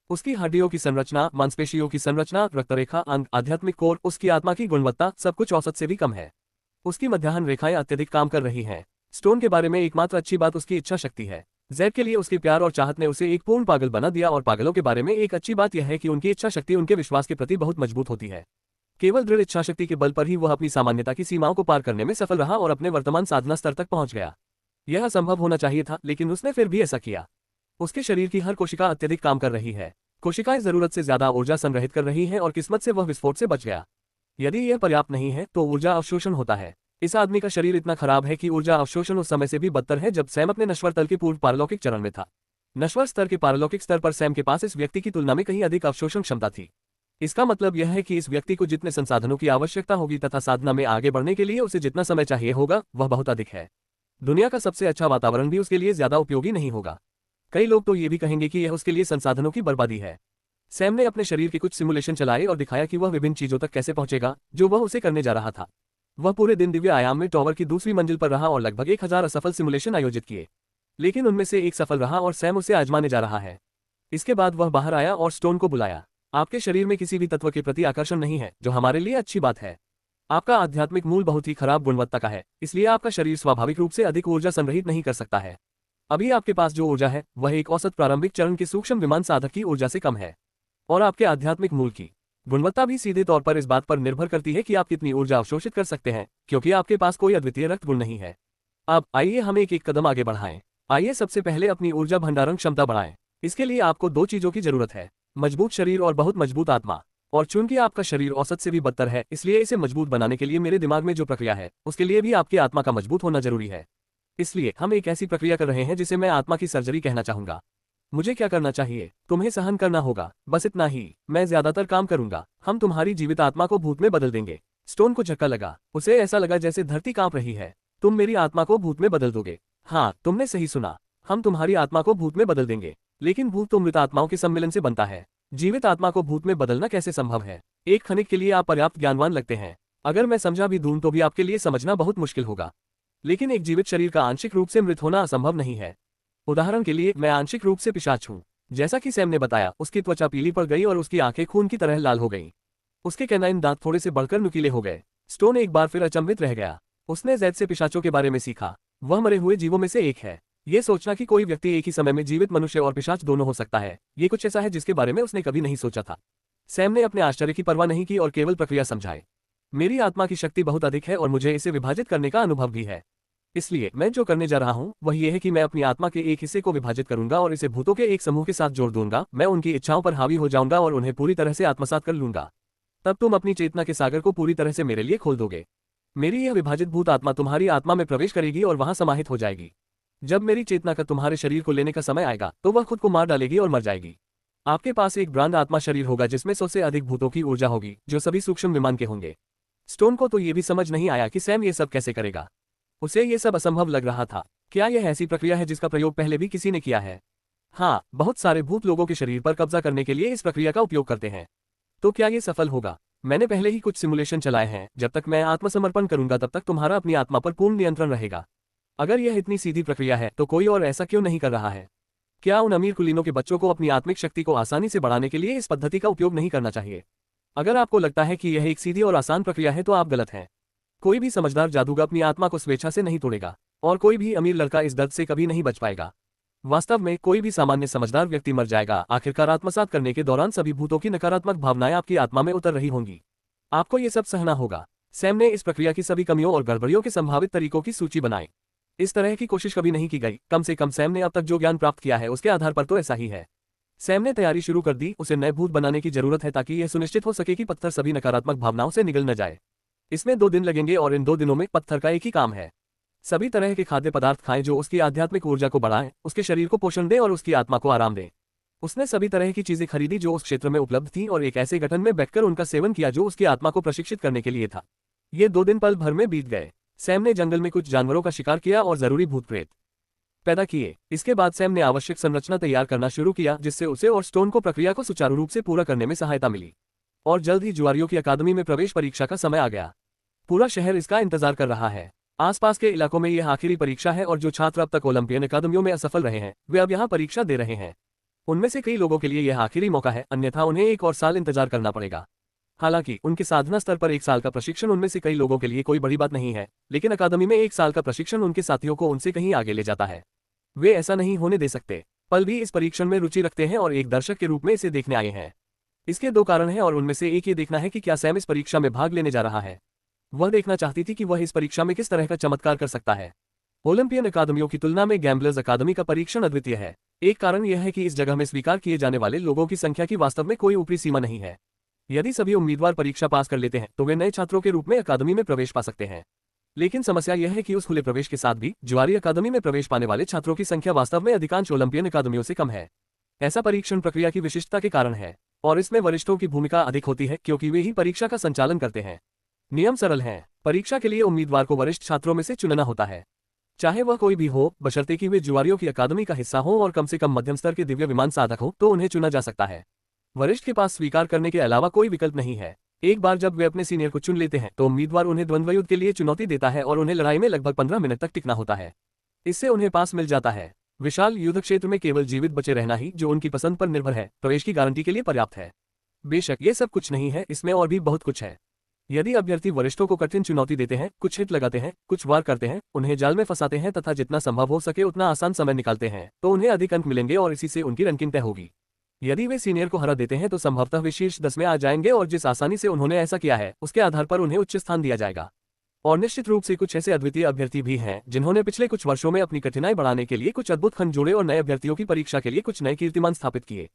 उसकी हड्डियों की संरचना, मांसपेशियों की संरचना, रक्तरेखा, अंग, आध्यात्मिक कोर, उसकी आत्मा की गुणवत्ता, सब कुछ औसत से भी कम है। उसकी मध्याह्न रेखाएं अत्यधिक काम कर रही हैं। स्टोन के बारे में एकमात्र अच्छी बात उसकी इच्छा शक्ति है। ज़ेड के लिए उसके प्यार और चाहत ने उसे एक पूर्ण पागल बना दिया और पागलों के बारे में एक अच्छी बात यह है कि उनकी इच्छा शक्ति उनके विश्वास के प्रति बहुत मजबूत होती है। केवल दृढ़ इच्छा शक्ति के बल पर ही वह अपनी सामान्यता की सीमाओं को पार करने में सफल रहा और अपने वर्तमान साधना स्तर तक पहुंच गया। यह असंभव होना चाहिए था, लेकिन उसने फिर भी ऐसा किया। उसके शरीर की हर कोशिका अत्यधिक काम कर रही है। कोशिकाएं जरूरत से ज्यादा ऊर्जा संग्रहित कर रही हैं और किस्मत से वह विस्फोट से बच गया। यदि यह पर्याप्त नहीं है तो ऊर्जा अवशोषण होता है। इस आदमी का शरीर इतना खराब है कि ऊर्जा अवशोषण उस समय से भी बदतर है जब सैम अपने नश्वर तल के पूर्व पारलौकिक चरण में था। नश्वर स्तर के पारलौकिक स्तर पर सैम के पास इस व्यक्ति की तुलना में कहीं अधिक अवशोषण क्षमता थी। इसका मतलब यह है कि इस व्यक्ति को जितने संसाधनों की आवश्यकता होगी तथा साधना में आगे बढ़ने के लिए उसे जितना समय चाहिए होगा वह बहुत अधिक है। दुनिया का सबसे अच्छा वातावरण भी उसके लिए ज्यादा उपयोगी नहीं होगा। कई लोग तो ये भी कहेंगे कि यह उसके लिए संसाधनों की बर्बादी है। सैम ने अपने शरीर के कुछ सिमुलेशन चलाए और दिखाया कि वह विभिन्न चीजों तक कैसे पहुंचेगा जो वह उसे करने जा रहा था। वह पूरे दिन दिव्य आयाम में टॉवर की दूसरी मंजिल पर रहा और लगभग 1000 असफल सिमुलेशन आयोजित किए, लेकिन उनमें से एक सफल रहा और सैम उसे आजमाने जा रहा है। इसके बाद वह बाहर आया और स्टोन को बुलाया। आपके शरीर में किसी भी तत्व के प्रति आकर्षण नहीं है, जो हमारे लिए अच्छी बात है। आपका आध्यात्मिक मूल बहुत ही खराब गुणवत्ता का है, इसलिए आपका शरीर स्वाभाविक रूप से अधिक ऊर्जा संग्रहित नहीं कर सकता है। अभी आपके पास जो ऊर्जा है वह एक औसत प्रारंभिक चरण के सूक्ष्म विमान साधक की ऊर्जा से कम है। और आपके आध्यात्मिक मूल की गुणवत्ता भी सीधे तौर पर इस बात पर निर्भर करती है कि आप कितनी ऊर्जा अवशोषित कर सकते हैं, क्योंकि आपके पास कोई अद्वितीय रक्त गुण नहीं है। अब आइए हम एक कदम आगे बढ़ाएं। आइए सबसे पहले अपनी ऊर्जा भंडारण क्षमता बढ़ाएं। इसके लिए आपको दो चीजों की जरूरत है, मजबूत शरीर और बहुत मजबूत आत्मा। और चूंकि आपका शरीर औसत से भी बदतर है, इसलिए इसे मजबूत बनाने के लिए मेरे दिमाग में जो प्रक्रिया है उसके लिए भी आपकी आत्मा का मजबूत होना जरूरी है। इसलिए हम एक ऐसी प्रक्रिया कर रहे हैं जिसे मैं आत्मा की सर्जरी कहना चाहूंगा। मुझे क्या करना चाहिए? तुम्हें सहन करना होगा, बस इतना ही। मैं ज्यादातर काम करूंगा। हम तुम्हारी जीवित आत्मा को भूत में बदल देंगे। स्टोन को झटका लगा। उसे ऐसा लगा जैसे धरती कांप रही है। तुम मेरी आत्मा को भूत में बदल दोगे? हाँ, तुमने सही सुना। हम तुम्हारी आत्मा को भूत में बदल देंगे। लेकिन भूत तो मृत आत्माओं के सम्मिलन से बनता है। जीवित आत्मा को भूत में बदलना कैसे संभव है? एक क्षणिक के लिए आप पर्याप्त ज्ञानवान लगते हैं। अगर मैं समझा भी दूं तो भी आपके लिए समझना बहुत मुश्किल होगा। लेकिन एक जीवित शरीर का आंशिक रूप से मृत होना असंभव नहीं है। उदाहरण के लिए, मैं आंशिक रूप से पिशाच हूं। जैसा कि सैम ने बताया, उसकी त्वचा पीली पड़ गई और उसकी आंखें खून की तरह लाल हो गईं। उसके कैनाइन दांत थोड़े से बढ़कर नुकीले हो गए। स्टोन एक बार फिर अचंभित रह गया। उसने जैद से पिशाचों के बारे में सीखा। वह मरे हुए जीवों में से एक है। ये सोचना कि कोई व्यक्ति एक ही समय में जीवित मनुष्य और पिशाच दोनों हो सकता है, ये कुछ ऐसा है जिसके बारे में उसने कभी नहीं सोचा था। सैम ने अपने आश्चर्य की परवाह नहीं की और केवल प्रक्रिया समझाई। मेरी आत्मा की शक्ति बहुत अधिक है और मुझे इसे विभाजित करने का अनुभव भी है। इसलिए मैं जो करने जा रहा हूं वह यह है कि मैं अपनी आत्मा के एक हिस्से को विभाजित करूंगा और इसे भूतों के एक समूह के साथ जोड़ दूंगा। मैं उनकी इच्छाओं पर हावी हो जाऊंगा और उन्हें पूरी तरह से आत्मसात कर लूंगा। तब तुम अपनी चेतना के सागर को पूरी तरह से मेरे लिए खोल दोगे। मेरी यह विभाजित भूत आत्मा तुम्हारी आत्मा में प्रवेश करेगी और वहां समाहित हो जाएगी। जब मेरी चेतना का तुम्हारे शरीर को लेने का समय आएगा तो वह खुद को मार डालेगी और मर जाएगी। आपके पास एक ब्रांड आत्मा शरीर होगा जिसमें 100 से अधिक भूतों की ऊर्जा होगी, जो सभी सूक्ष्म विमान के होंगे। स्टोन को तो ये भी समझ नहीं आया कि सैम ये सब कैसे करेगा। उसे ये सब असंभव लग रहा था। क्या यह ऐसी प्रक्रिया है जिसका प्रयोग पहले भी किसी ने किया है? हाँ, बहुत सारे भूत लोगों के शरीर पर कब्जा करने के लिए इस प्रक्रिया का उपयोग करते हैं। तो क्या ये सफल होगा? मैंने पहले ही कुछ सिमुलेशन चलाए हैं। जब तक मैं आत्मसमर्पण करूंगा तब तक तुम्हारा अपनी आत्मा पर पूर्ण नियंत्रण रहेगा। अगर यह इतनी सीधी प्रक्रिया है तो कोई और ऐसा क्यों नहीं कर रहा है? क्या उन अमीर कुलीनों के बच्चों को अपनी आत्मिक शक्ति को आसानी से बढ़ाने के लिए इस पद्धति का उपयोग नहीं करना चाहिए? अगर आपको लगता है कि यह एक सीधी और आसान प्रक्रिया है तो आप गलत हैं। कोई भी समझदार जादूगर अपनी आत्मा को स्वेच्छा से नहीं तोड़ेगा, और कोई भी अमीर लड़का इस दर्द से कभी नहीं बच पाएगा। वास्तव में कोई भी सामान्य समझदार व्यक्ति मर जाएगा। आखिरकार आत्मसात करने के दौरान सभी भूतों की नकारात्मक भावनाएं आपकी आत्मा में उतर रही होंगी। आपको ये सब सहना होगा। सैम ने इस प्रक्रिया की सभी कमियों और गड़बड़ियों के संभावित तरीकों की सूची बनाई। इस तरह की कोशिश कभी नहीं की गई। कम से कम सैम ने अब तक जो ज्ञान प्राप्त किया है उसके आधार पर तो ऐसा ही है। सैम ने तैयारी शुरू कर दी। उसे नए भूत बनाने की जरूरत है ताकि यह सुनिश्चित हो सके कि पत्थर सभी नकारात्मक भावनाओं से निगल न जाए। इसमें 2 दिन लगेंगे और इन 2 दिनों में पत्थर का एक ही काम है। सभी तरह के खाद्य पदार्थ खाएं जो उसकी आध्यात्मिक ऊर्जा को बढ़ाएं, उसके शरीर को पोषण दें और उसकी आत्मा को आराम दें। उसने सभी तरह की चीजें खरीदी जो उस क्षेत्र में उपलब्ध थीं और एक ऐसे गठन में बैठकर उनका सेवन किया जो उसकी आत्मा को प्रशिक्षित करने के लिए था। ये 2 दिन पल भर में बीत गए। सैम ने जंगल में कुछ जानवरों का शिकार किया और जरूरी भूत प्रेत पैदा किए। इसके बाद सैम ने आवश्यक संरचना तैयार करना शुरू किया जिससे उसे और स्टोन को प्रक्रिया को सुचारू रूप से पूरा करने में सहायता मिली। और जल्द ही जुआरियों की अकादमी में प्रवेश परीक्षा का समय आ गया। पूरा शहर इसका इंतजार कर रहा है। आसपास के इलाकों में यह आखिरी परीक्षा है और जो छात्र अब तक ओलंपियन अकादमियों में असफल रहे हैं वे अब यहाँ परीक्षा दे रहे हैं। उनमें से कई लोगों के लिए यह आखिरी मौका है, अन्यथा उन्हें 1 और साल इंतजार करना पड़ेगा। हालांकि उनके साधना स्तर पर 1 साल का प्रशिक्षण उनमें से कई लोगों के लिए कोई बड़ी बात नहीं है, लेकिन अकादमी में 1 साल का प्रशिक्षण उनके साथियों को उनसे कहीं आगे ले जाता है। वे ऐसा नहीं होने दे सकते। पल भी इस परीक्षण में रुचि रखते हैं और एक दर्शक के रूप में इसे देखने आए हैं। इसके 2 कारण हैं और उनमें से एक ये देखना है कि क्या सैम इस परीक्षा में भाग लेने जा रहा है। वह देखना चाहती थी कि वह इस परीक्षा में किस तरह का चमत्कार कर सकता है। ओलंपियन अकादमियों की तुलना में गैम्बलर्स अकादमी का परीक्षण अद्वितीय है। एक कारण यह है कि इस जगह में स्वीकार किए जाने वाले लोगों की संख्या की वास्तव में कोई ऊपरी सीमा नहीं है। यदि सभी उम्मीदवार परीक्षा पास कर लेते हैं तो वे नए छात्रों के रूप में अकादमी में प्रवेश पा सकते हैं। लेकिन समस्या यह है कि उस खुले प्रवेश के साथ भी जुआरी अकादमी में प्रवेश पाने वाले छात्रों की संख्या वास्तव में अधिकांश ओलंपियन अकादमियों से कम है। ऐसा परीक्षण प्रक्रिया की विशिष्टता के कारण है और इसमें वरिष्ठों की भूमिका अधिक होती है क्योंकि वे ही परीक्षा का संचालन करते हैं। नियम सरल हैं। परीक्षा के लिए उम्मीदवार को वरिष्ठ छात्रों में से चुनना होता है, चाहे वह कोई भी हो, बशर्ते कि वे जुआरियों की अकादमी का हिस्सा हो और कम से कम मध्यम स्तर के दिव्य विमान साधक हो तो उन्हें चुना जा सकता है। वरिष्ठ के पास स्वीकार करने के अलावा कोई विकल्प नहीं है। एक बार जब वे अपने सीनियर को चुन लेते हैं तो उम्मीदवार उन्हें द्वंद्व युद्ध के लिए चुनौती देता है और उन्हें लड़ाई में लगभग 15 मिनट तक टिकना होता है। इससे उन्हें पास मिल जाता है। विशाल युद्ध क्षेत्र में केवल जीवित बचे रहना ही, जो उनकी पसंद पर निर्भर है, प्रवेश की गारंटी के लिए पर्याप्त है। बेशक ये सब कुछ नहीं है, इसमें और भी बहुत कुछ है। यदि अभ्यर्थी वरिष्ठों को कठिन चुनौती देते हैं, कुछ हिट लगाते हैं, कुछ वार करते हैं, उन्हें जाल में फंसाते हैं तथा जितना संभव हो सके उतना आसान समय निकालते हैं, तो उन्हें अधिक अंक मिलेंगे और इसी से उनकी रैंकिंग तय होगी। यदि वे सीनियर को हरा देते हैं तो संभवतः वे शीर्ष 10 में आ जाएंगे और जिस आसानी से उन्होंने ऐसा किया है उसके आधार पर उन्हें उच्च स्थान दिया जाएगा। और निश्चित रूप से कुछ ऐसे अद्वितीय अभ्यर्थी भी हैं जिन्होंने पिछले कुछ वर्षों में अपनी कठिनाई बढ़ाने के लिए कुछ अद्भुत खंड जोड़े और नए अभ्यर्थियों की परीक्षा के लिए कुछ नए कीर्तिमान स्थापित किए।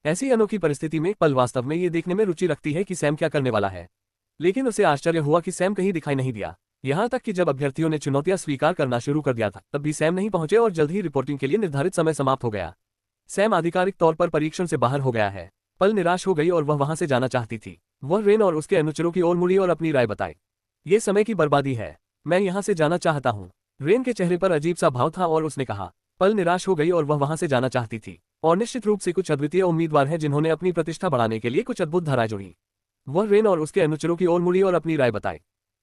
ऐसी अनोखी परिस्थिति में पल वास्तव में ये देखने में रुचि रखती है कि सैम क्या करने वाला है, लेकिन उसे आश्चर्य हुआ कि सैम कहीं दिखाई नहीं दिया। यहाँ तक कि जब अभ्यर्थियों ने चुनौतियां स्वीकार करना शुरू कर दिया था तब भी सैम नहीं पहुंचे और जल्द ही रिपोर्टिंग के लिए निर्धारित समय समाप्त हो गया। सैम आधिकारिक तौर पर परीक्षण से बाहर हो गया है। पल निराश हो गई और वह वहां से जाना चाहती थी। वह रेन और उसके अनुचरों की ओर मुड़ी और अपनी राय बताई। ये समय की बर्बादी है, मैं यहाँ से जाना चाहता हूँ। रेन के चेहरे पर अजीब सा भाव था और उसने कहा। पल निराश हो गई और वह वहां से जाना चाहती थी। और निश्चित रूप से कुछ अद्वितीय उम्मीदवार हैं जिन्होंने अपनी प्रतिष्ठा बढ़ाने के लिए कुछ अद्भुत धाराएं जोड़ी। वह रेन और उसके अनुचरों की ओर मुड़ी और अपनी राय बताई।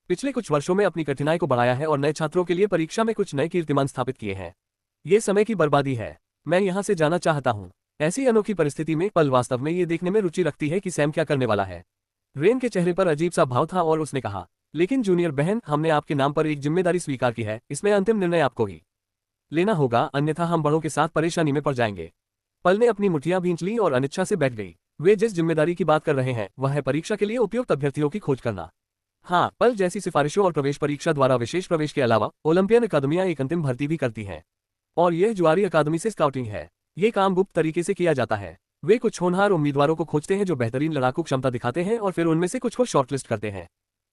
पिछले कुछ वर्षों में अपनी कठिनाई को बढ़ाया है और नए छात्रों के लिए परीक्षा में कुछ नए कीर्तिमान स्थापित किए हैं। ये समय की बर्बादी है, मैं यहाँ से जाना चाहता हूँ। ऐसी अनोखी परिस्थिति में पल वास्तव में ये देखने में रुचि रखती है कि सैम क्या करने वाला है। रेन के चेहरे पर अजीब सा भाव था और उसने कहा, लेकिन जूनियर बहन, हमने आपके नाम पर एक जिम्मेदारी स्वीकार की है, इसमें अंतिम निर्णय आपको ही लेना होगा, अन्यथा हम बड़ों के साथ परेशानी में पड़ जाएंगे। पल ने अपनी मुठ्ठियां भींच ली और अनिच्छा से बैठ गई। वे जिस जिम्मेदारी की बात कर रहे हैं वह है परीक्षा के लिए उपयुक्त अभ्यर्थियों की खोज करना। हाँ, पल जैसी सिफारिशों और प्रवेश परीक्षा द्वारा विशेष प्रवेश के अलावा ओलंपियन अकादमियां एक अंतिम भर्ती भी करती हैं। और यह जुआरी अकादमी से स्काउटिंग है। ये काम गुप्त तरीके से किया जाता है। वे कुछ होनहार उम्मीदवारों को खोजते हैं जो बेहतरीन लड़ाकू क्षमता दिखाते हैं और फिर उनमें से कुछ को शॉर्टलिस्ट करते हैं।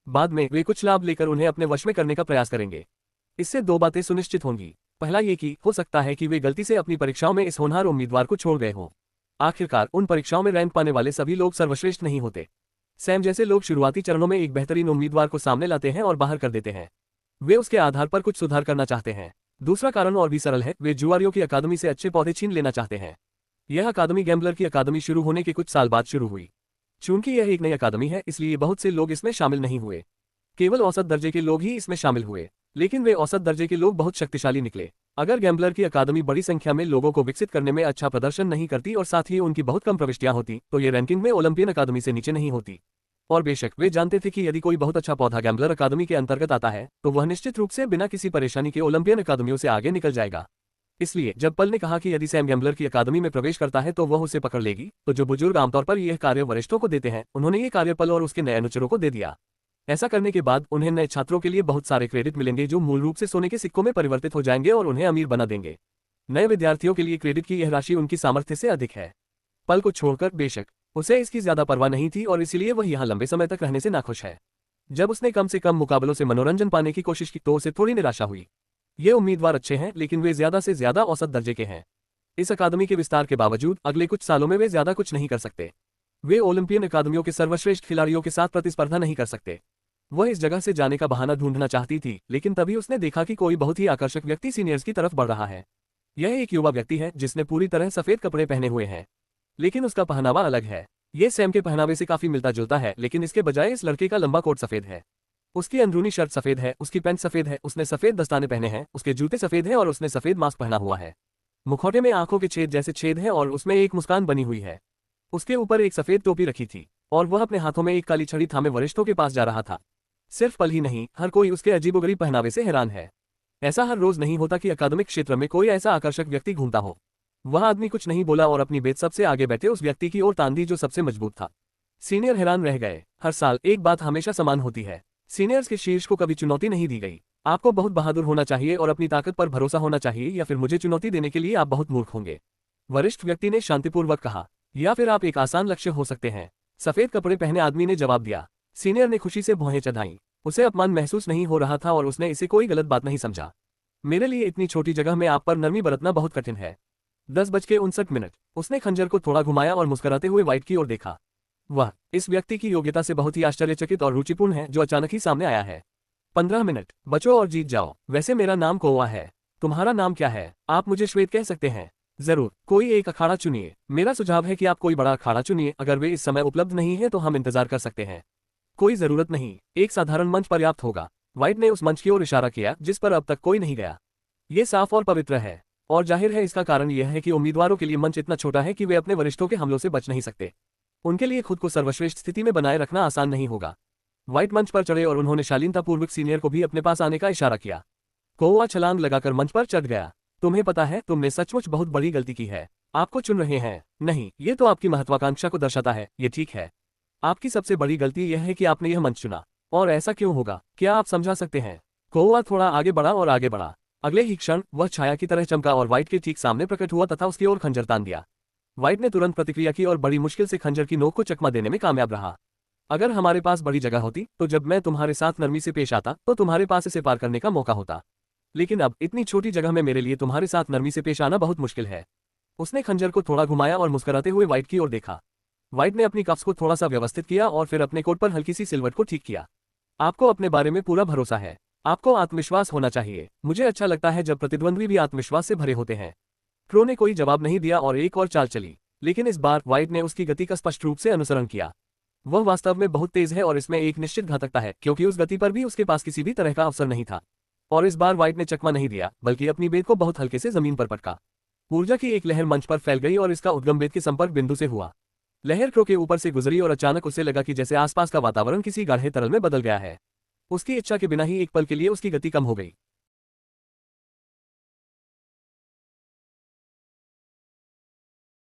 बाद में वे कुछ लाभ लेकर उन्हें अपने वश में करने का प्रयास करेंगे। इससे दो बातें सुनिश्चित होंगी। पहला ये कि हो सकता है कि वे गलती से अपनी परीक्षाओं में इस होनहार उम्मीदवार को छोड़ गए हों। आखिरकार उन परीक्षाओं में रैंक पाने वाले सभी लोग सर्वश्रेष्ठ नहीं होते। सैम जैसे लोग शुरुआती चरणों में एक बेहतरीन उम्मीदवार को सामने लाते हैं और बाहर कर देते हैं। वे उसके आधार पर कुछ सुधार करना चाहते हैं। दूसरा कारण और भी सरल है, वे जुआरियों की अकादमी से अच्छे पौधे छीन लेना चाहते हैं। यह अकादमी गैम्बलर की अकादमी शुरू होने के कुछ साल बाद शुरू हुई। चूंकि यह एक नई अकादमी है इसलिए बहुत से लोग इसमें शामिल नहीं हुए। केवल औसत दर्जे के लोग ही इसमें शामिल हुए, लेकिन वे औसत दर्जे के लोग बहुत शक्तिशाली निकले। अगर गैम्बलर की अकादमी बड़ी संख्या में लोगों को विकसित करने में अच्छा प्रदर्शन नहीं करती और साथ ही उनकी बहुत कम प्रविष्टियां होती तो ये रैंकिंग में ओलंपियन अकादमी से नीचे नहीं होती। और बेशक वे जानते थे कि यदि कोई बहुत अच्छा पौधा गैम्बलर अकादमी के अंतर्गत आता है तो वह निश्चित रूप से बिना किसी परेशानी के ओलंपियन अकादमियों से आगे निकल जाएगा। इसलिए जब पल ने कहा कि यदि सैम गैम्बलर की अकादमी में प्रवेश करता है तो वह उसे पकड़ लेगी, तो जो बुजुर्ग आमतौर पर यह कार्य वरिष्ठों को देते हैं उन्होंने ये कार्य पल और उसके नए अनुचरों को दे दिया। ऐसा करने के बाद उन्हें नए छात्रों के लिए बहुत सारे क्रेडिट मिलेंगे जो मूल रूप से सोने के सिक्कों में परिवर्तित हो जाएंगे और उन्हें अमीर बना देंगे। नए विद्यार्थियों के लिए क्रेडिट की यह राशि उनकी सामर्थ्य से अधिक है। पल को छोड़कर बेशक उसे इसकी ज्यादा परवाह नहीं थी और इसीलिए वह यहाँ लंबे समय तक रहने से नाखुश है। जब उसने कम से कम मुकाबलों से मनोरंजन पाने की कोशिश की तो उसे थोड़ी निराशा हुई। ये उम्मीदवार अच्छे हैं लेकिन वे ज्यादा से ज्यादा औसत दर्जे के हैं। इस अकादमी के विस्तार के बावजूद अगले कुछ सालों में वे ज्यादा कुछ नहीं कर सकते। वे ओलंपियन अकादमियों के सर्वश्रेष्ठ खिलाड़ियों के साथ प्रतिस्पर्धा नहीं कर सकते। वह इस जगह से जाने का बहाना ढूंढना चाहती थी, लेकिन तभी उसने देखा कि कोई बहुत ही आकर्षक व्यक्ति सीनियर्स की तरफ बढ़ रहा है। यह एक युवा व्यक्ति है जिसने पूरी तरह सफेद कपड़े पहने हुए हैं, लेकिन उसका पहनावा अलग है। ये सैम के पहनावे से काफी मिलता जुलता है, लेकिन इसके बजाय इस लड़के का लंबा कोट सफेद है। उसकी अंदरूनी शर्ट सफेद है, उसकी पैंट सफेद है, उसने सफेद दस्ताने पहने हैं, उसके जूते सफेद हैं और उसने सफेद मास्क पहना हुआ है। मुखौटे में आंखों के छेद जैसे छेद हैं और उसमें एक मुस्कान बनी हुई है। उसके ऊपर एक सफेद टोपी रखी थी और वह अपने हाथों में एक काली छड़ी थामे वरिष्ठों के पास जा रहा था। सिर्फ पल ही नहीं, हर कोई उसके अजीबोगरीब पहनावे से हैरान है। ऐसा हर रोज नहीं होता कि अकादमिक क्षेत्र में कोई ऐसा आकर्षक व्यक्ति घूमता हो। वह आदमी कुछ नहीं बोला और अपनी बेत सबसे आगे बैठे उस व्यक्ति की ओर तान दी जो सबसे मजबूत था। सीनियर हैरान रह गए। हर साल एक बात हमेशा समान होती है, सीनियर्स के शीर्ष को कभी चुनौती नहीं दी गई। आपको बहुत बहादुर होना चाहिए और अपनी ताकत पर भरोसा होना चाहिए, या फिर मुझे चुनौती देने के लिए आप बहुत मूर्ख होंगे। वरिष्ठ व्यक्ति ने शांतिपूर्वक कहा, या फिर आप एक आसान लक्ष्य हो सकते हैं। सफेद कपड़े पहने आदमी ने जवाब दिया। सीनियर ने खुशी से भौहें चढ़ाईं। उसे अपमान महसूस नहीं हो रहा था और उसने इसे कोई गलत बात नहीं समझा। मेरे लिए इतनी छोटी जगह में आप पर नरमी बरतना बहुत कठिन है। 10:59। उसने खंजर को थोड़ा घुमाया और मुस्कुराते हुए वाइट की ओर देखा। वह इस व्यक्ति की योग्यता से बहुत ही आश्चर्यचकित और रुचिपूर्ण है जो अचानक ही सामने आया है। 15 मिनट बचो और जीत जाओ। वैसे मेरा नाम कोवा है। तुम्हारा नाम क्या है? आप मुझे श्वेत कह सकते हैं। जरूर, कोई एक अखाड़ा चुनिए। मेरा सुझाव है कि आप कोई बड़ा अखाड़ा चुनिए। अगर वे इस समय उपलब्ध नहीं है तो हम इंतजार कर सकते हैं। कोई जरूरत नहीं, एक साधारण मंच पर्याप्त होगा। व्हाइट ने उस मंच की ओर इशारा किया जिस पर अब तक कोई नहीं गया। ये साफ और पवित्र है, और जाहिर है इसका कारण यह है कि उम्मीदवारों के लिए मंच इतना छोटा है कि वे अपने वरिष्ठों के हमलों से बच नहीं सकते। उनके लिए खुद को सर्वश्रेष्ठ स्थिति में बनाए रखना आसान नहीं होगा। व्हाइट मंच पर चढ़े और उन्होंने शालीनतापूर्वक सीनियर को भी अपने पास आने का इशारा किया। कौवा छलांग लगाकर मंच पर चढ़ गया। तुम्हें पता है, तुमने सचमुच बहुत बड़ी गलती की है। आपको चुन रहे हैं। नहीं, ये तो आपकी महत्वाकांक्षा को दर्शाता है। ये ठीक है। आपकी सबसे बड़ी गलती यह है कि आपने यह मंच चुना। और ऐसा क्यों होगा, क्या आप समझा सकते हैं? कौवा थोड़ा आगे बढ़ा और आगे बढ़ा। अगले ही क्षण वह छाया की तरह चमका और व्हाइट के ठीक सामने प्रकट हुआ तथा उसकी ओर खंजर तान दिया। व्हाइट ने तुरंत प्रतिक्रिया की और बड़ी मुश्किल से खंजर की नोक को चकमा देने में कामयाब रहा। अगर हमारे पास बड़ी जगह होती तो जब मैं तुम्हारे साथ नरमी से पेश आता तो तुम्हारे पास इसे पार करने का मौका होता। लेकिन अब इतनी छोटी जगह में मेरे लिए तुम्हारे साथ नरमी से पेश आना बहुत मुश्किल है। उसने खंजर को थोड़ा घुमाया और मुस्कुराते हुए व्हाइट की ओर देखा। व्हाइट ने अपनी कफ्स को थोड़ा सा व्यवस्थित किया और फिर अपने कोट पर हल्की सी सिलवट को ठीक किया। आपको अपने बारे में पूरा भरोसा है। आपको आत्मविश्वास होना चाहिए। मुझे अच्छा लगता है जब प्रतिद्वंद्वी भी आत्मविश्वास से भरे होते हैं। क्रो ने कोई जवाब नहीं दिया और एक और चाल चली, लेकिन इस बार व्हाइट ने उसकी गति का स्पष्ट रूप से अनुसरण किया। वह वास्तव में बहुत तेज है और इसमें एक निश्चित घातकता है, क्योंकि उस गति पर भी उसके पास किसी भी तरह का अवसर नहीं था। और इस बार व्हाइट ने चकमा नहीं दिया, बल्कि अपनी बेद को बहुत हल्के से जमीन पर पटका। ऊर्जा की एक लहर मंच पर फैल गई और इसका उद्गम बेद के संपर्क बिंदु से हुआ। लहर क्रो के ऊपर से गुजरी और अचानक उसे लगा कि जैसे आसपास का वातावरण किसी गाढ़े तरल में बदल गया है। उसकी इच्छा के बिना ही एक पल के लिए उसकी गति कम हो गई।